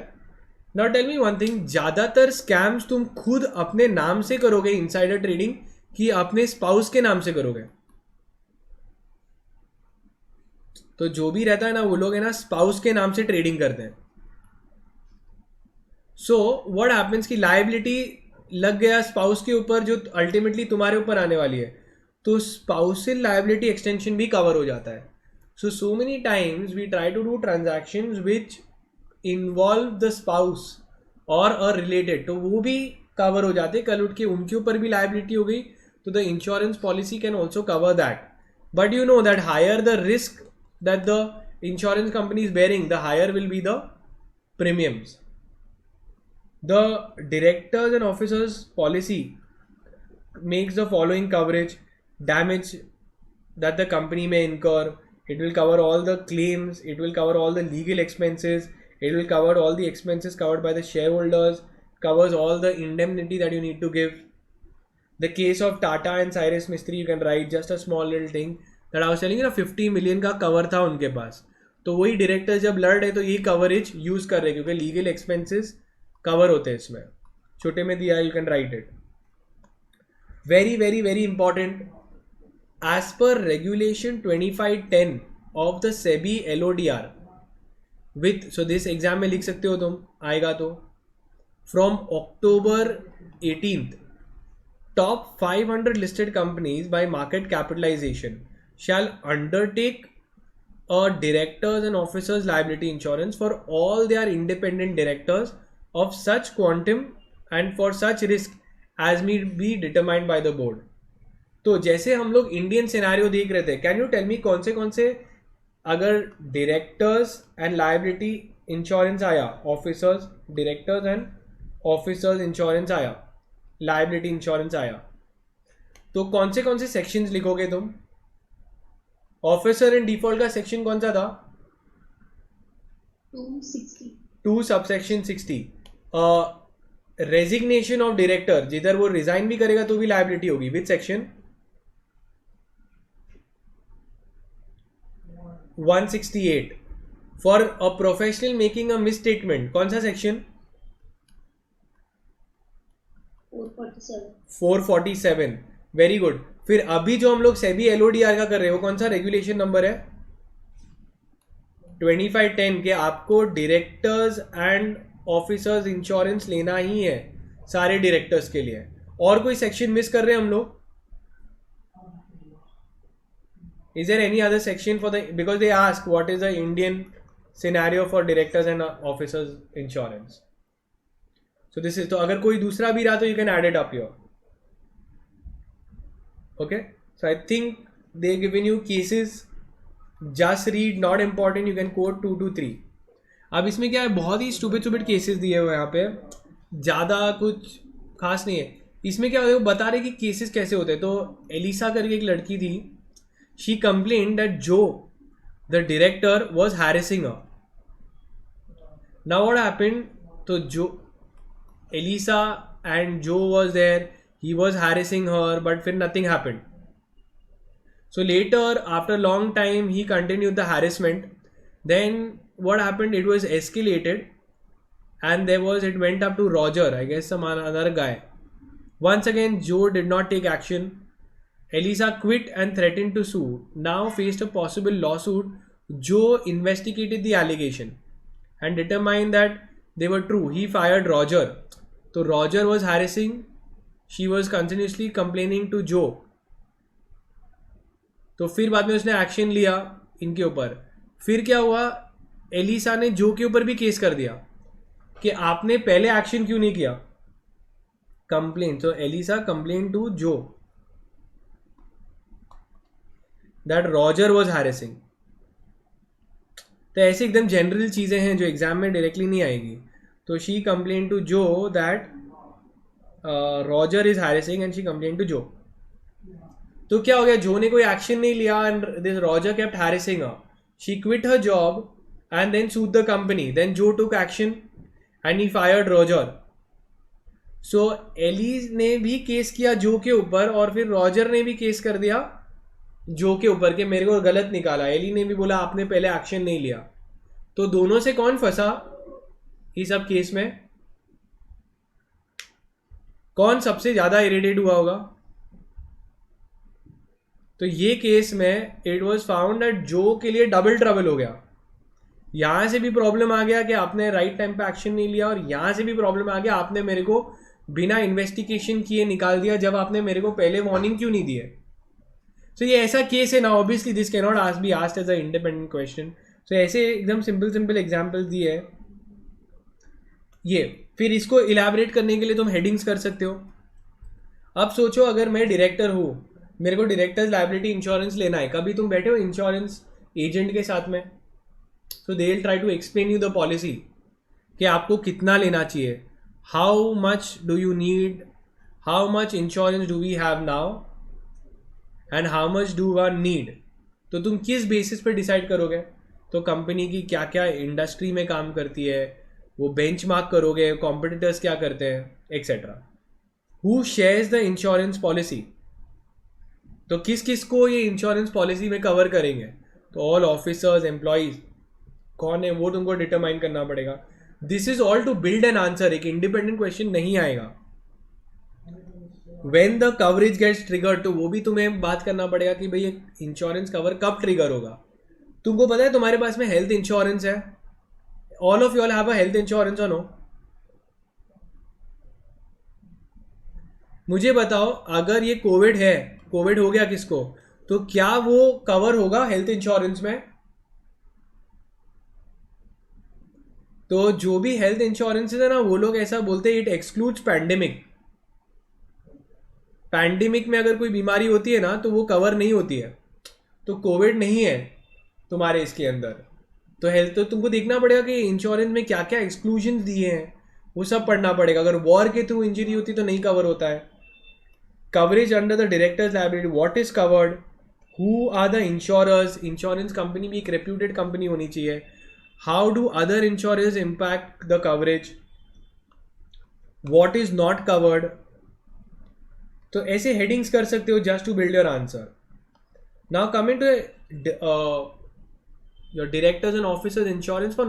Now tell me one thing, ज़्यादातर स्कैम्स तुम खुद अपने नाम से करोगे इनसाइडर ट्रेडिंग कि अपने स्पाउस के नाम से करोगे? तो जो भी रहता है ना, वो लोग है ना स्पाउस के नाम से ट्रेडिंग करते हैं. सो व्हाट हैपेंस कि लाइबिलिटी लग गया स्पाउस के ऊपर जो अल्टीमेटली तुम्हारे ऊपर आने वाली है, तो स्पाउसल लाइबिलिटी एक्सटेंशन भी कवर हो जाता है. So many times we try to do transactions which involve the spouse or a related, तो वो भी कवर हो जाते. कल उठ के उनके ऊपर भी लाइबिलिटी हो गई तो the insurance policy can also cover that. But you know that higher the risk that the insurance company is bearing, the higher will be the premiums. The directors and officers policy makes the following coverage: damage that the company may incur, it will cover all the claims, it will cover all the legal expenses, it will cover all the expenses covered by the shareholders, covers all the indemnity that you need to give. The case of Tata and Cyrus Mistry, you can write just a small little thing that I was telling you ना, 50 million का cover था उनके पास, तो वही director जब लड़ रहे तो ये कवरेज यूज कर रहे क्योंकि लीगल एक्सपेंसेस कवर होते हैं इसमें. छोटे में दिया, you can write it. Very very very important, as per regulation 2510 of the SEBI LODR with, so this exam में लिख सकते हो तुम, आएगा तो, from October 18th, top 500 listed companies by market capitalization shall undertake a directors and officers liability insurance for all their independent directors of such quantum and for such risk as may be determined by the board. तो जैसे हम लोग Indian scenario देख रहे थे, can you tell मी कौन से अगर डायरेक्टर्स एंड लाइबिलिटी इंश्योरेंस आया, officers, directors and officers insurance आया, लाइबिलिटी इंश्योरेंस आया, तो कौन से सेक्शंस लिखोगे तुम? ऑफिसर इन डिफॉल्ट का सेक्शन कौन सा था? 2 सबसेक्शन 60. रेजिग्नेशन ऑफ डायरेक्टर, जिधर वो रिजाइन भी करेगा तो भी लाइबिलिटी होगी, with section 168. For a professional making a misstatement, कौन सा सेक्शन? 447. Very good. फिर अभी जो हम लोग सेबी LODR का कर रहे हो, कौन सा रेगुलेशन नंबर है? 2510 के आपको डायरेक्टर्स एंड ऑफिसर्स इंश्योरेंस लेना ही है सारे डायरेक्टर्स के लिए. और कोई सेक्शन मिस कर रहे हैं हम लोग? Is there any other section for the, because they ask what is the Indian scenario for directors and officers insurance. So this is, तो अगर कोई दूसरा भी रहा तो you can add it up here. Okay, so I think they given you cases, just read, not important, you can quote 2 to 3. अब इसमें क्या है, बहुत ही स्टूपिड केसेस दिए हुए हैं यहाँ पे, ज़्यादा कुछ खास नहीं है. इसमें क्या होता है, वो बता रहे कि केसेस कैसे होते हैं. तो एलिसा करके एक लड़की थी, she complain that Joe the director was harassing her. Now what happened, तो जो Elisa and Joe was there, he was harassing her, but फिर nothing happened. So later, after long time, he continued the harassment. Then what happened? It was escalated, and it went up to Roger, I guess some another guy. Once again, Joe did not take action. Elisa quit and threatened to sue. Now faced a possible lawsuit. Joe investigated the allegation and determined that they were true. He fired Roger. So Roger was harassing. She was continuously complaining to Joe. तो फिर बाद में उसने action लिया इनके ऊपर. फिर क्या हुआ, एलिसा ने जो के ऊपर भी केस कर दिया कि आपने पहले एक्शन क्यों नहीं किया. कंप्लेन, तो Elisa complain to Joe that Roger was harassing. तो ऐसे एकदम जनरल चीज़ें हैं जो एग्जाम में डायरेक्टली नहीं आएगी. तो she complain to Joe that Roger is harassing and she complain to Joe. तो क्या हो गया, जो ने कोई एक्शन नहीं लिया and this Roger kept harassing her. She quit her job and then sued the company. Then Jo took action and he fired Roger. So Ellie ने भी केस किया जो के ऊपर और फिर रॉजर ने भी केस कर दिया जो के ऊपर के मेरे को गलत निकाला. एली ने भी बोला आपने पहले एक्शन नहीं लिया. तो दोनों से कौन फंसा इस सब केस में, कौन सबसे ज्यादा इरिटेट हुआ होगा. तो ये केस में इट वाज फाउंड दैट जो के लिए डबल ट्रबल हो गया. यहां से भी प्रॉब्लम आ गया कि आपने राइट टाइम पे एक्शन नहीं लिया, और यहां से भी प्रॉब्लम आ गया आपने मेरे को बिना इन्वेस्टिगेशन किए निकाल दिया जब आपने मेरे को पहले वार्निंग क्यों नहीं दी है. सो ये ऐसा केस है ना, obviously this can not be asked as an independent question. So ऐसे एकदम सिंपल एग्जाम्पल दिए है ये. फिर इसको इलैबोरेट करने के लिए तुम हेडिंग्स कर सकते हो. अब सोचो अगर मैं डायरेक्टर हूँ, मेरे को डायरेक्टर्स लायबिलिटी इंश्योरेंस लेना है. कभी तुम बैठे हो इंश्योरेंस एजेंट के साथ में, so they will try to explain you the policy कि आपको कितना लेना चाहिए, how much do you need, how much insurance do we have now and how much do one need. तो तुम किस बेसिस पे डिसाइड करोगे. तो कंपनी की क्या क्या इंडस्ट्री में काम करती है वो बेंचमार्क करोगे, कॉम्पिटिटर्स क्या करते हैं etcetera. Who shares the insurance policy, तो किस किस को ये इंश्योरेंस पॉलिसी में कवर करेंगे. तो ऑल ऑफिसर्स, एम्प्लॉइज कौन है वो तुमको डिटरमाइन करना पड़ेगा. This is all to build an answer. एक इंडिपेंडेंट क्वेश्चन नहीं आएगा. When the coverage gets trigger, तो वो भी तुम्हें बात करना पड़ेगा कि भाई इंश्योरेंस कवर कब ट्रिगर होगा. तुमको पता है तुम्हारे पास में हेल्थ इंश्योरेंस है, all of you all have a health insurance और नो. मुझे बताओ अगर ये कोविड है, कोविड हो गया किसको, तो क्या वो कवर होगा हेल्थ इंश्योरेंस में. तो जो भी हेल्थ इंश्योरेंस है ना, वो लोग ऐसा बोलते हैं इट एक्सक्लूड्स पैंडेमिक. पैंडेमिक में अगर कोई बीमारी होती है ना तो वो कवर नहीं होती है. तो कोविड नहीं है तुम्हारे इसके अंदर, तो हेल्थ तो तुमको देखना पड़ेगा कि इंश्योरेंस में क्या क्या एक्सक्लूजन दिए हैं, वो सब पढ़ना पड़ेगा. अगर वॉर के थ्रू इंजरी होती तो नहीं कवर होता है. Coverage under the directors liability, what is covered, who are the insurers. Insurance company भी एक रेप्यूटेड कंपनी होनी चाहिए. How do other insurance impact the coverage, what is not covered. तो ऐसे हेडिंग्स कर सकते हो just to build your answer. Now coming to your directors and officers insurance for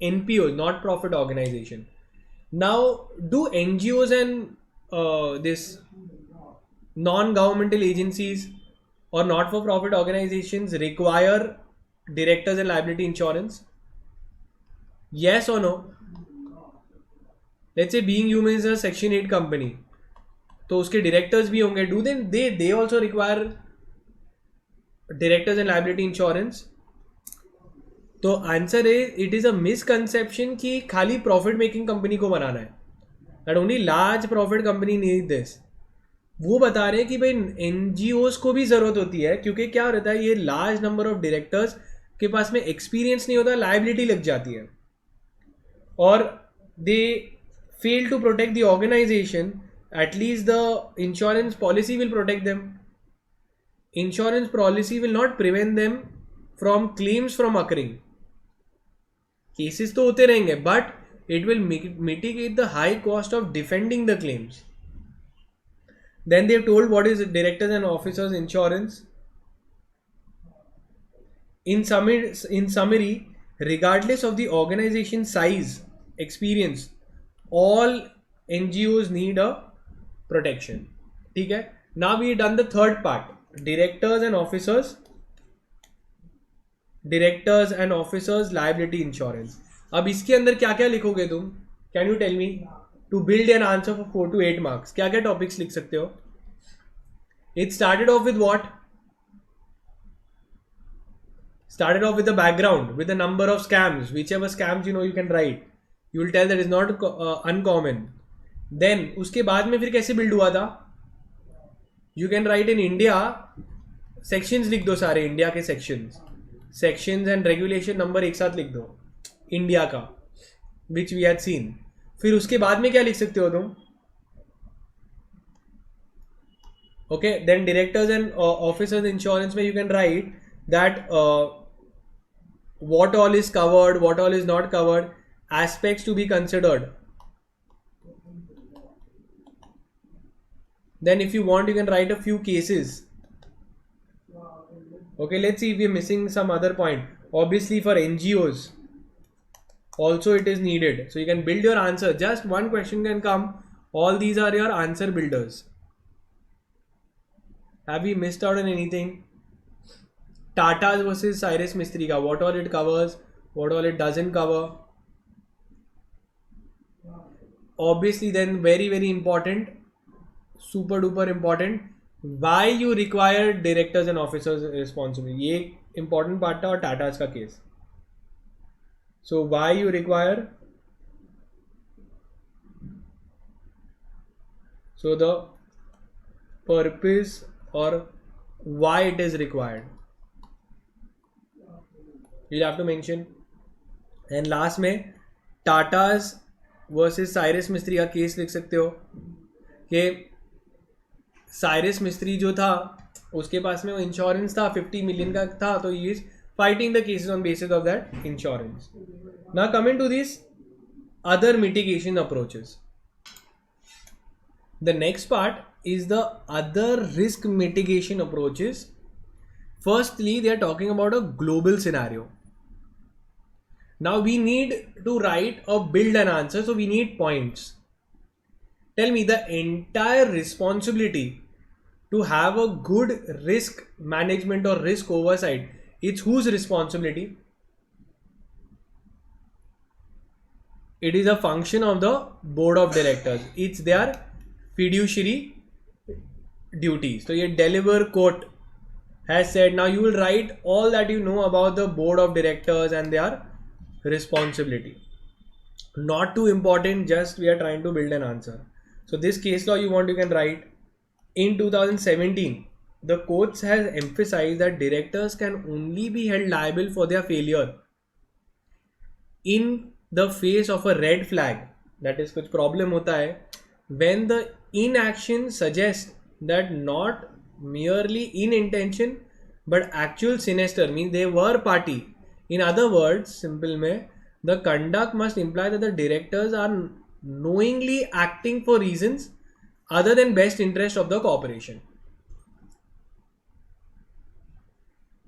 NPOs, not profit organization. Now, do NGOs and this non-governmental agencies or not-for-profit organizations require directors and liability insurance? Yes or no? Let's say Being Human is a Section 8 company, तो उसके directors भी होंगे. Do they also require directors and liability insurance? तो answer है it is a misconception कि खाली profit making company को बनाना है, that only large profit company need this. वो बता रहे हैं कि भाई एनजीओज को भी ज़रूरत होती है, क्योंकि क्या रहता है ये लार्ज नंबर ऑफ डायरेक्टर्स के पास में एक्सपीरियंस नहीं होता, लाइबिलिटी लग जाती है और they fail to protect the organisation. At least the insurance policy will protect them. Insurance policy will not prevent them from claims from occurring. Cases तो होते रहेंगे but it will mitigate the high cost of defending the claims. Then they have told what is directors and officers insurance. In summary, regardless of the organization size, experience, all NGOs need a protection. ठीक है. Now we done the third part, directors and officers liability insurance. अब इसके अंदर क्या क्या लिखोगे तुम, can you tell me, to build an answer for 4 to 8 marks. क्या क्या टॉपिक्स लिख सकते हो. It started off with what, started off with a background with a number of scams, whichever scams you know you can write, you will tell that is not uncommon. Then उसके बाद में फिर कैसे build हुआ था? You can write in India, sections लिख दो सारे इंडिया के sections and regulation number एक साथ लिख दो इंडिया का, which we had seen. फिर उसके बाद में क्या लिख सकते हो तुम? Okay, then directors and officers insurance में you can write that what all is covered, what all is not covered, aspects to be considered. Then if you want you can write a few cases. Okay, let's see if we are missing some other point. Obviously for NGOs also it is needed, so you can build your answer. Just one question can come, all these are your answer builders. Have we missed out on anything? Tata's versus Cyrus Mistry ka, what all it covers, what all it doesn't cover. Obviously then very important, super duper important, why you require directors and officers responsibility. ये important part था और Tata's का case. So why you require? So the purpose or why it is required, you'll have to mention. And last में Tata's versus Cyrus Mistry का case लिख सकते हो कि साइरस मिस्त्री जो था उसके पास में वो इंश्योरेंस था 50 मिलियन का था, तो he is fighting the cases on basis of that insurance. Now coming to this other mitigation approaches. The next part is the other risk mitigation approaches. Firstly they are talking about a global scenario. Now we need to write और build an answer, so we need points. Tell me, the entire responsibility to have a good risk management or risk oversight, it's whose responsibility? It is a function of the board of directors. It's their fiduciary duties. So your deliver quote has said, now you will write all that you know about the board of directors and their responsibility. Not too important, just we are trying to build an answer. So this case law you want, you can write. In 2017, the courts has emphasized that directors can only be held liable for their failure in the face of a red flag. That is, कुछ problem होता है when the inaction suggests that not merely in intention but actual sinister, means they were party. In other words, simple में, the conduct must imply that the directors are knowingly acting for reasons other than best interest of the corporation.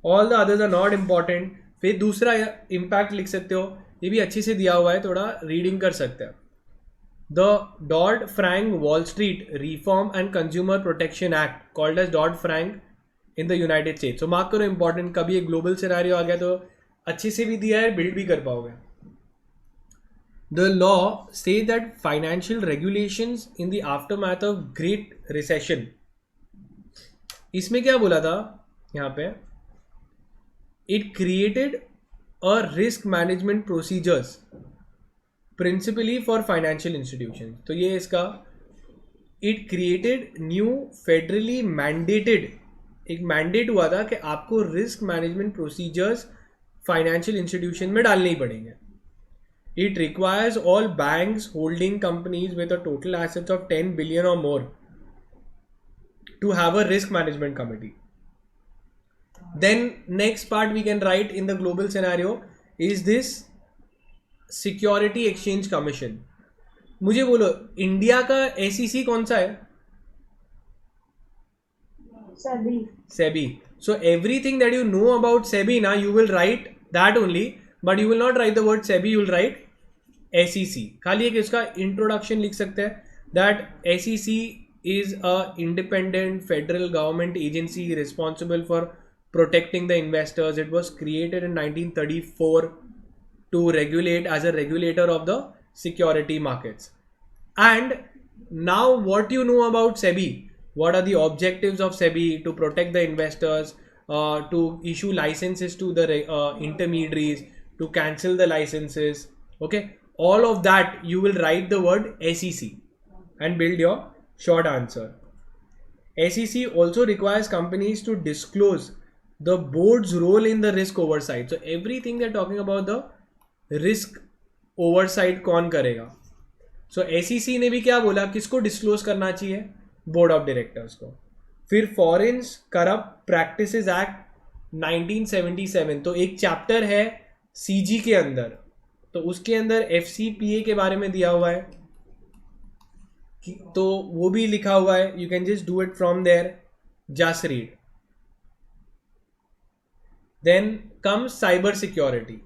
All the others are not important. फिर दूसरा impact लिख सकते हो, ये भी अच्छे से दिया हुआ है, थोड़ा रीडिंग कर सकते हैं. The Dodd-Frank Wall Street Reform and Consumer Protection Act, called as Dodd-Frank in the United States. So mark करो important, कभी एक ग्लोबल सिनेरियो आ गया तो अच्छे से भी दिया है, बिल्ड भी कर पाओगे. The law says that financial regulations in the aftermath of Great Recession. इसमें क्या बोला था यहाँ पे? It created a risk management procedures principally for financial institutions. तो ये इसका it created new federally mandated, एक mandate हुआ था कि आपको risk management procedures financial institution में डालने ही पड़ेंगे. It requires all banks holding companies with a total assets of 10 billion or more to have a risk management committee. Then next part we can write in the global scenario is this Security Exchange Commission. मुझे बोलो India का SEC कौन सा है? SEBI. SEBI. So everything that you know about SEBI now you will write that only, but you will not write the word SEBI, you will write SEC. खाली एक इसका introduction लिख सकते हैं that SEC is a independent federal government agency responsible for protecting the investors. It was created in 1934 to regulate as a regulator of the security markets. And now what you know about SEBI, what are the objectives of SEBI? To protect the investors, to issue licenses to the intermediaries, to cancel the licenses. Okay, all of that you will write the word SEC and build your short answer. SEC also requires companies to disclose the board's role in the risk oversight. So everything they're talking about the risk oversight कौन करेगा. So SEC ने भी क्या बोला, किसको disclose करना चाहिए, board of directors को. फिर फॉरेन करप्ट प्रैक्टिसेस एक्ट 1977, तो एक चैप्टर है CG के अंदर, तो उसके अंदर FCPA के बारे में दिया हुआ है, तो वो भी लिखा हुआ है. You can just do it from there, just read. Then comes cyber security.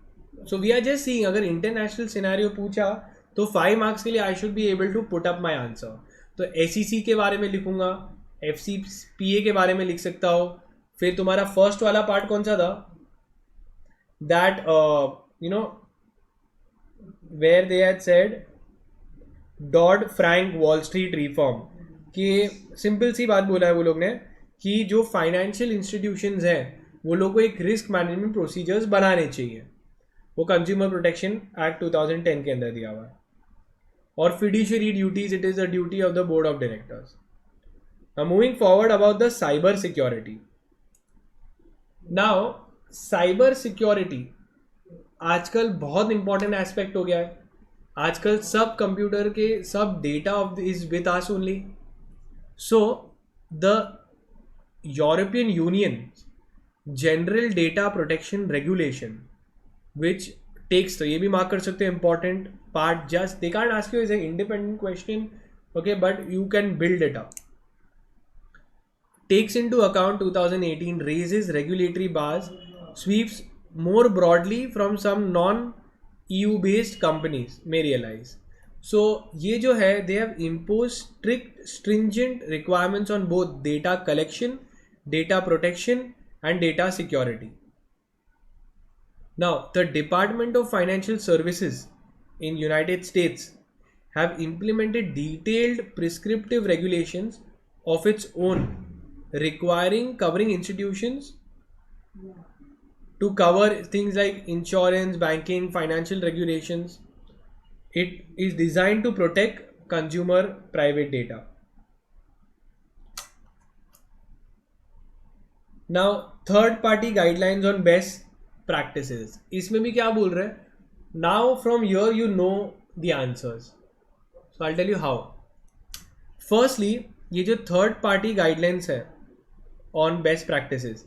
So we are just seeing, अगर इंटरनेशनल सिनेरियो पूछा तो 5 मार्क्स के लिए I should be able to put up my answer. तो SEC के बारे में लिखूंगा, FCPA के बारे में लिख सकता हो. फिर तुम्हारा फर्स्ट वाला पार्ट कौन सा था, that you know where they had said Dodd Frank Wall Street reform, कि सिंपल सी बात बोला है वो लोग ने कि जो फाइनेंशियल इंस्टीट्यूशंस हैं वो लोग को एक रिस्क मैनेजमेंट प्रोसीजर्स बनाने चाहिए. वो कंज्यूमर प्रोटेक्शन एक्ट 2010 के अंदर दिया हुआ है. और fiduciary duties, it is the duty of the board of directors. Moving forward about the cyber security. Now cyber security आजकल बहुत इंपॉर्टेंट एस्पेक्ट हो गया है. आजकल सब कंप्यूटर के सब data of is with us only. So the European Union general data protection regulation which takes, तो ये भी मार्क कर सकते हो important part. Just they can't ask you is a independent question, okay, but you can build it up. Takes into account 2018, raises regulatory bars, sweeps more broadly from some non-EU based companies may realize. So ये जो है, they have imposed strict stringent requirements on both data collection, data protection and data security. Now the Department of Financial Services in United States have implemented detailed prescriptive regulations of its own, covering institutions to cover things like insurance, banking, financial regulations. It is designed to protect consumer private data. Now third party guidelines on best practices. इसमें भी क्या बोल रहे हैं? Now from here you know the answers. So I'll tell you how. Firstly, ये जो third party guidelines है on best practices,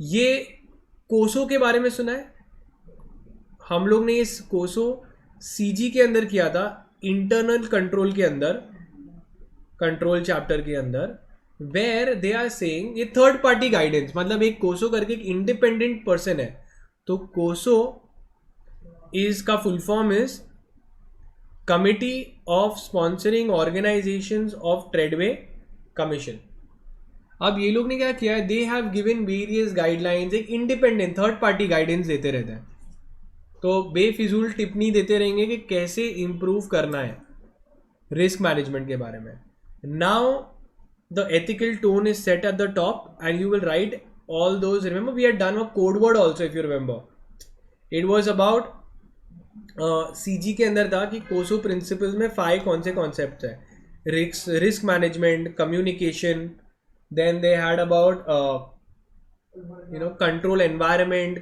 ये कोसो के बारे में सुना है. हम लोग ने इस कोसो CG के अंदर किया था, इंटरनल कंट्रोल के अंदर, कंट्रोल चैप्टर के अंदर, वेयर दे आर सेइंग ये थर्ड पार्टी गाइडेंस, मतलब एक कोसो करके एक इंडिपेंडेंट पर्सन है. तो कोसो इज का full form is Committee of Sponsoring Organizations of Treadway Commission. अब ये लोग ने क्या किया है, they have given various guidelines, एक इंडिपेंडेंट थर्ड पार्टी गाइडेंस देते रहते हैं. तो बेफिजूल टिप्पणी देते रहेंगे कि कैसे इंप्रूव करना है रिस्क मैनेजमेंट के बारे में. Now the ethical tone is set at the top and you will write all those. Remember we had done a code word also, if you remember. It was about CG के अंदर था कि कोसो principles में 5 कौन से concept है, risk management, communication, then they had about control environment,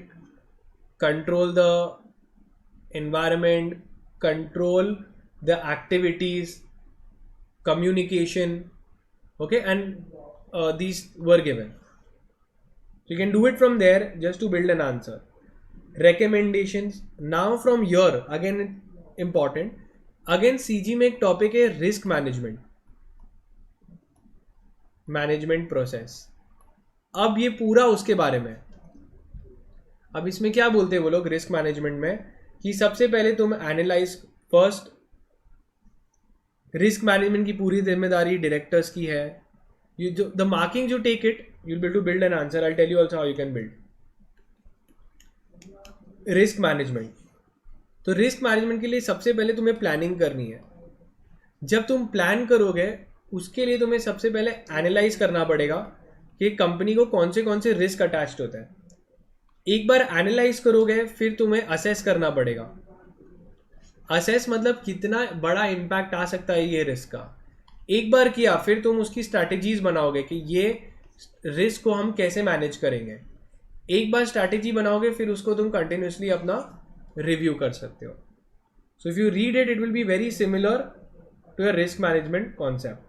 control the environment, control the activities, communication, okay, and these were given. So you can do it from there just to build an answer. Recommendations. Now from here again important, again CG में एक topic है risk management process. अब ये पूरा उसके बारे में. अब इसमें क्या बोलते हैं वो लोग रिस्क मैनेजमेंट में, कि सबसे पहले तुम एनालाइज, फर्स्ट रिस्क मैनेजमेंट की पूरी जिम्मेदारी डायरेक्टर्स की है. यू जो the marking you take it, you will be to build an answer. I tell you also how you can build risk management. तो रिस्क मैनेजमेंट के लिए सबसे पहले तुम्हें प्लानिंग करनी है. जब तुम प्लान करोगे उसके लिए तुम्हें सबसे पहले एनालाइज करना पड़ेगा कि कंपनी को कौन से रिस्क अटैच्ड होता है. एक बार एनालाइज करोगे फिर तुम्हें असेस करना पड़ेगा. असेस मतलब कितना बड़ा इम्पैक्ट आ सकता है ये रिस्क का. एक बार किया फिर तुम उसकी स्ट्रैटेजीज बनाओगे कि ये रिस्क को हम कैसे मैनेज करेंगे. एक बार स्ट्रैटेजी बनाओगे फिर उसको तुम कंटिन्यूसली अपना रिव्यू कर सकते हो. So if you read it, it will be very similar to your risk management concept.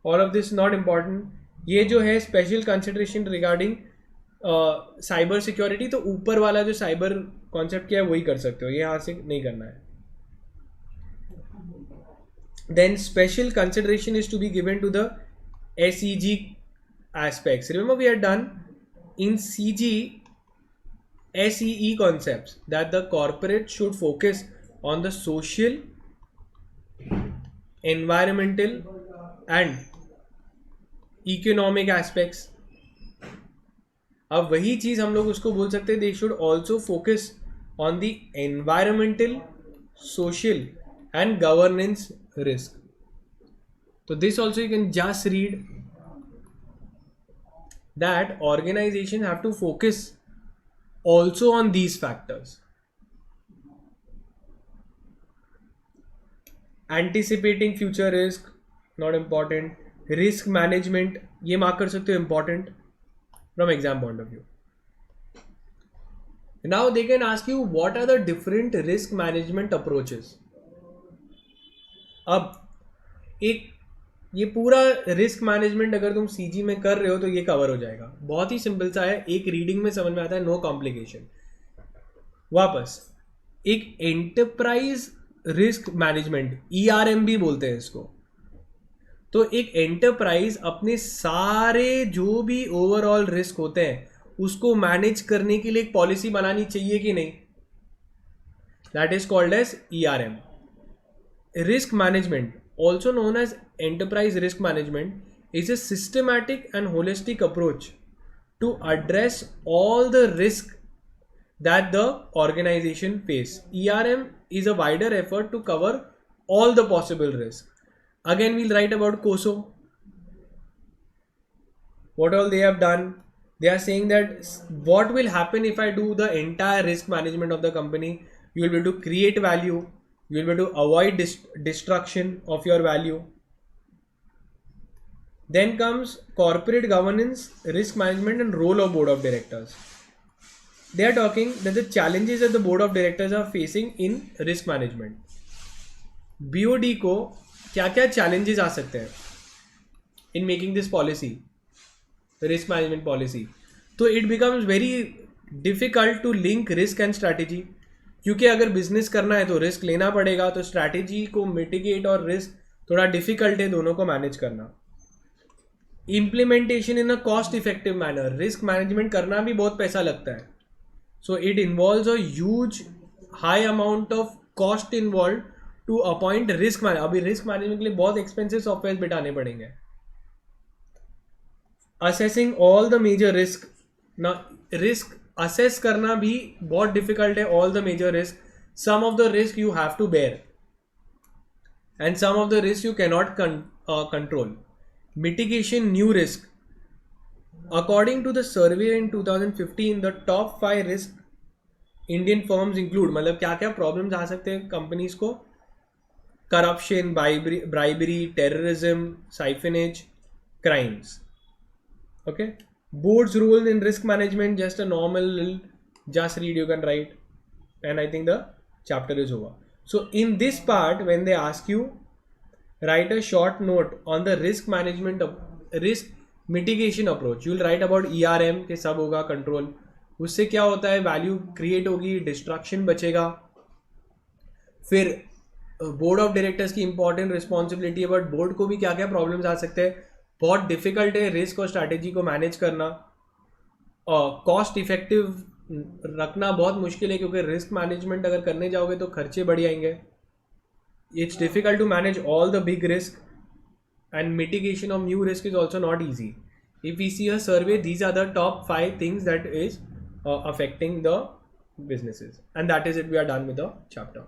All of this not important. ये जो है special consideration regarding cyber security, तो ऊपर वाला जो साइबर कॉन्सेप्ट क्या है वही कर सकते हो, ये यहाँ से नहीं करना है. Then special consideration is to be given to the SEG aspects. Remember we had done in CG SEE concepts that the corporate should focus on the social, environmental and economic aspects. अब वही चीज हम लोग उसको बोल सकते हैं, they should also focus on the environmental, social and governance risk. So this also you can just read that organizations have to focus also on these factors. Anticipating future risk, not important. Risk management, ये mark कर सकते हो important from exam point of view. Now they can ask you what are the different risk management approaches. अब एक ये पूरा risk management अगर तुम सीजी में कर रहे हो तो ये कवर हो जाएगा. बहुत ही सिंपल सा है, एक रीडिंग में समझ में आता है, नो कॉम्प्लिकेशन. वापस एक एंटरप्राइज रिस्क मैनेजमेंट, ERM भी बोलते हैं इसको. तो एक एंटरप्राइज अपने सारे जो भी ओवरऑल रिस्क होते हैं उसको मैनेज करने के लिए एक पॉलिसी बनानी चाहिए कि नहीं. That is called as ERM. Risk management, also known as enterprise risk management, is a systematic and holistic approach to address all the risk that the organization face. ERM is a wider effort to cover all the possible risk. Again, we'll write about COSO. What all they have done. They are saying that what will happen if I do the entire risk management of the company. You will be able to create value. You will be able to avoid destruction of your value. Then comes corporate governance, risk management and role of board of directors. They are talking that the challenges that the board of directors are facing in risk management. BOD को क्या क्या challenges आ सकते हैं in making this policy, risk management policy. तो it becomes very difficult to link risk and strategy. क्योंकि अगर business करना है तो रिस्क लेना पड़ेगा, तो स्ट्रैटेजी को मिटिगेट और रिस्क थोड़ा डिफिकल्ट है दोनों को मैनेज करना. Implementation in a cost effective manner, risk management करना भी बहुत पैसा लगता है. So it involves a huge high amount of cost involve to appoint risk manager. अभी रिस्क मैनेजमेंट के लिए बहुत एक्सपेंसिव सॉफ्टवेयर बिठाने पड़ेंगे. Assessing all the major risk, ना रिस्क असेस करना भी बहुत डिफिकल्ट है. All the major risk, some of the risk you have to bear and some of the risk you cannot control. Mitigation new risk, according to the survey in 2015 the top 5 risk Indian firms include, मतलब क्या क्या problems आ सकते हैं companies को. Corruption, bribery, terrorism, siphonage, crimes. Okay. Board's role in risk management, just a normal just read, you can write, and I think the chapter is over. So in this part, when they ask you, write a short note on the risk management of risk mitigation approach. You will write about ERM के सब होगा control. उससे क्या होता है, value create होगी, destruction बचेगा. फिर बोर्ड ऑफ डायरेक्टर्स की इंपॉर्टेंट रिस्पॉन्सिबिलिटी है, बट बोर्ड को भी क्या क्या प्रॉब्लम्स आ सकते हैं. बहुत डिफिकल्ट है रिस्क और स्ट्रैटेजी को मैनेज करना. कॉस्ट इफेक्टिव रखना बहुत मुश्किल है, क्योंकि रिस्क मैनेजमेंट अगर करने जाओगे तो खर्चे बढ़ जाएंगे. It's difficult to manage all the big risk, and mitigation of new risk is also not easy. If we see a survey, these are the top 5 things that is affecting the businesses, and that is it. We are done with the chapter.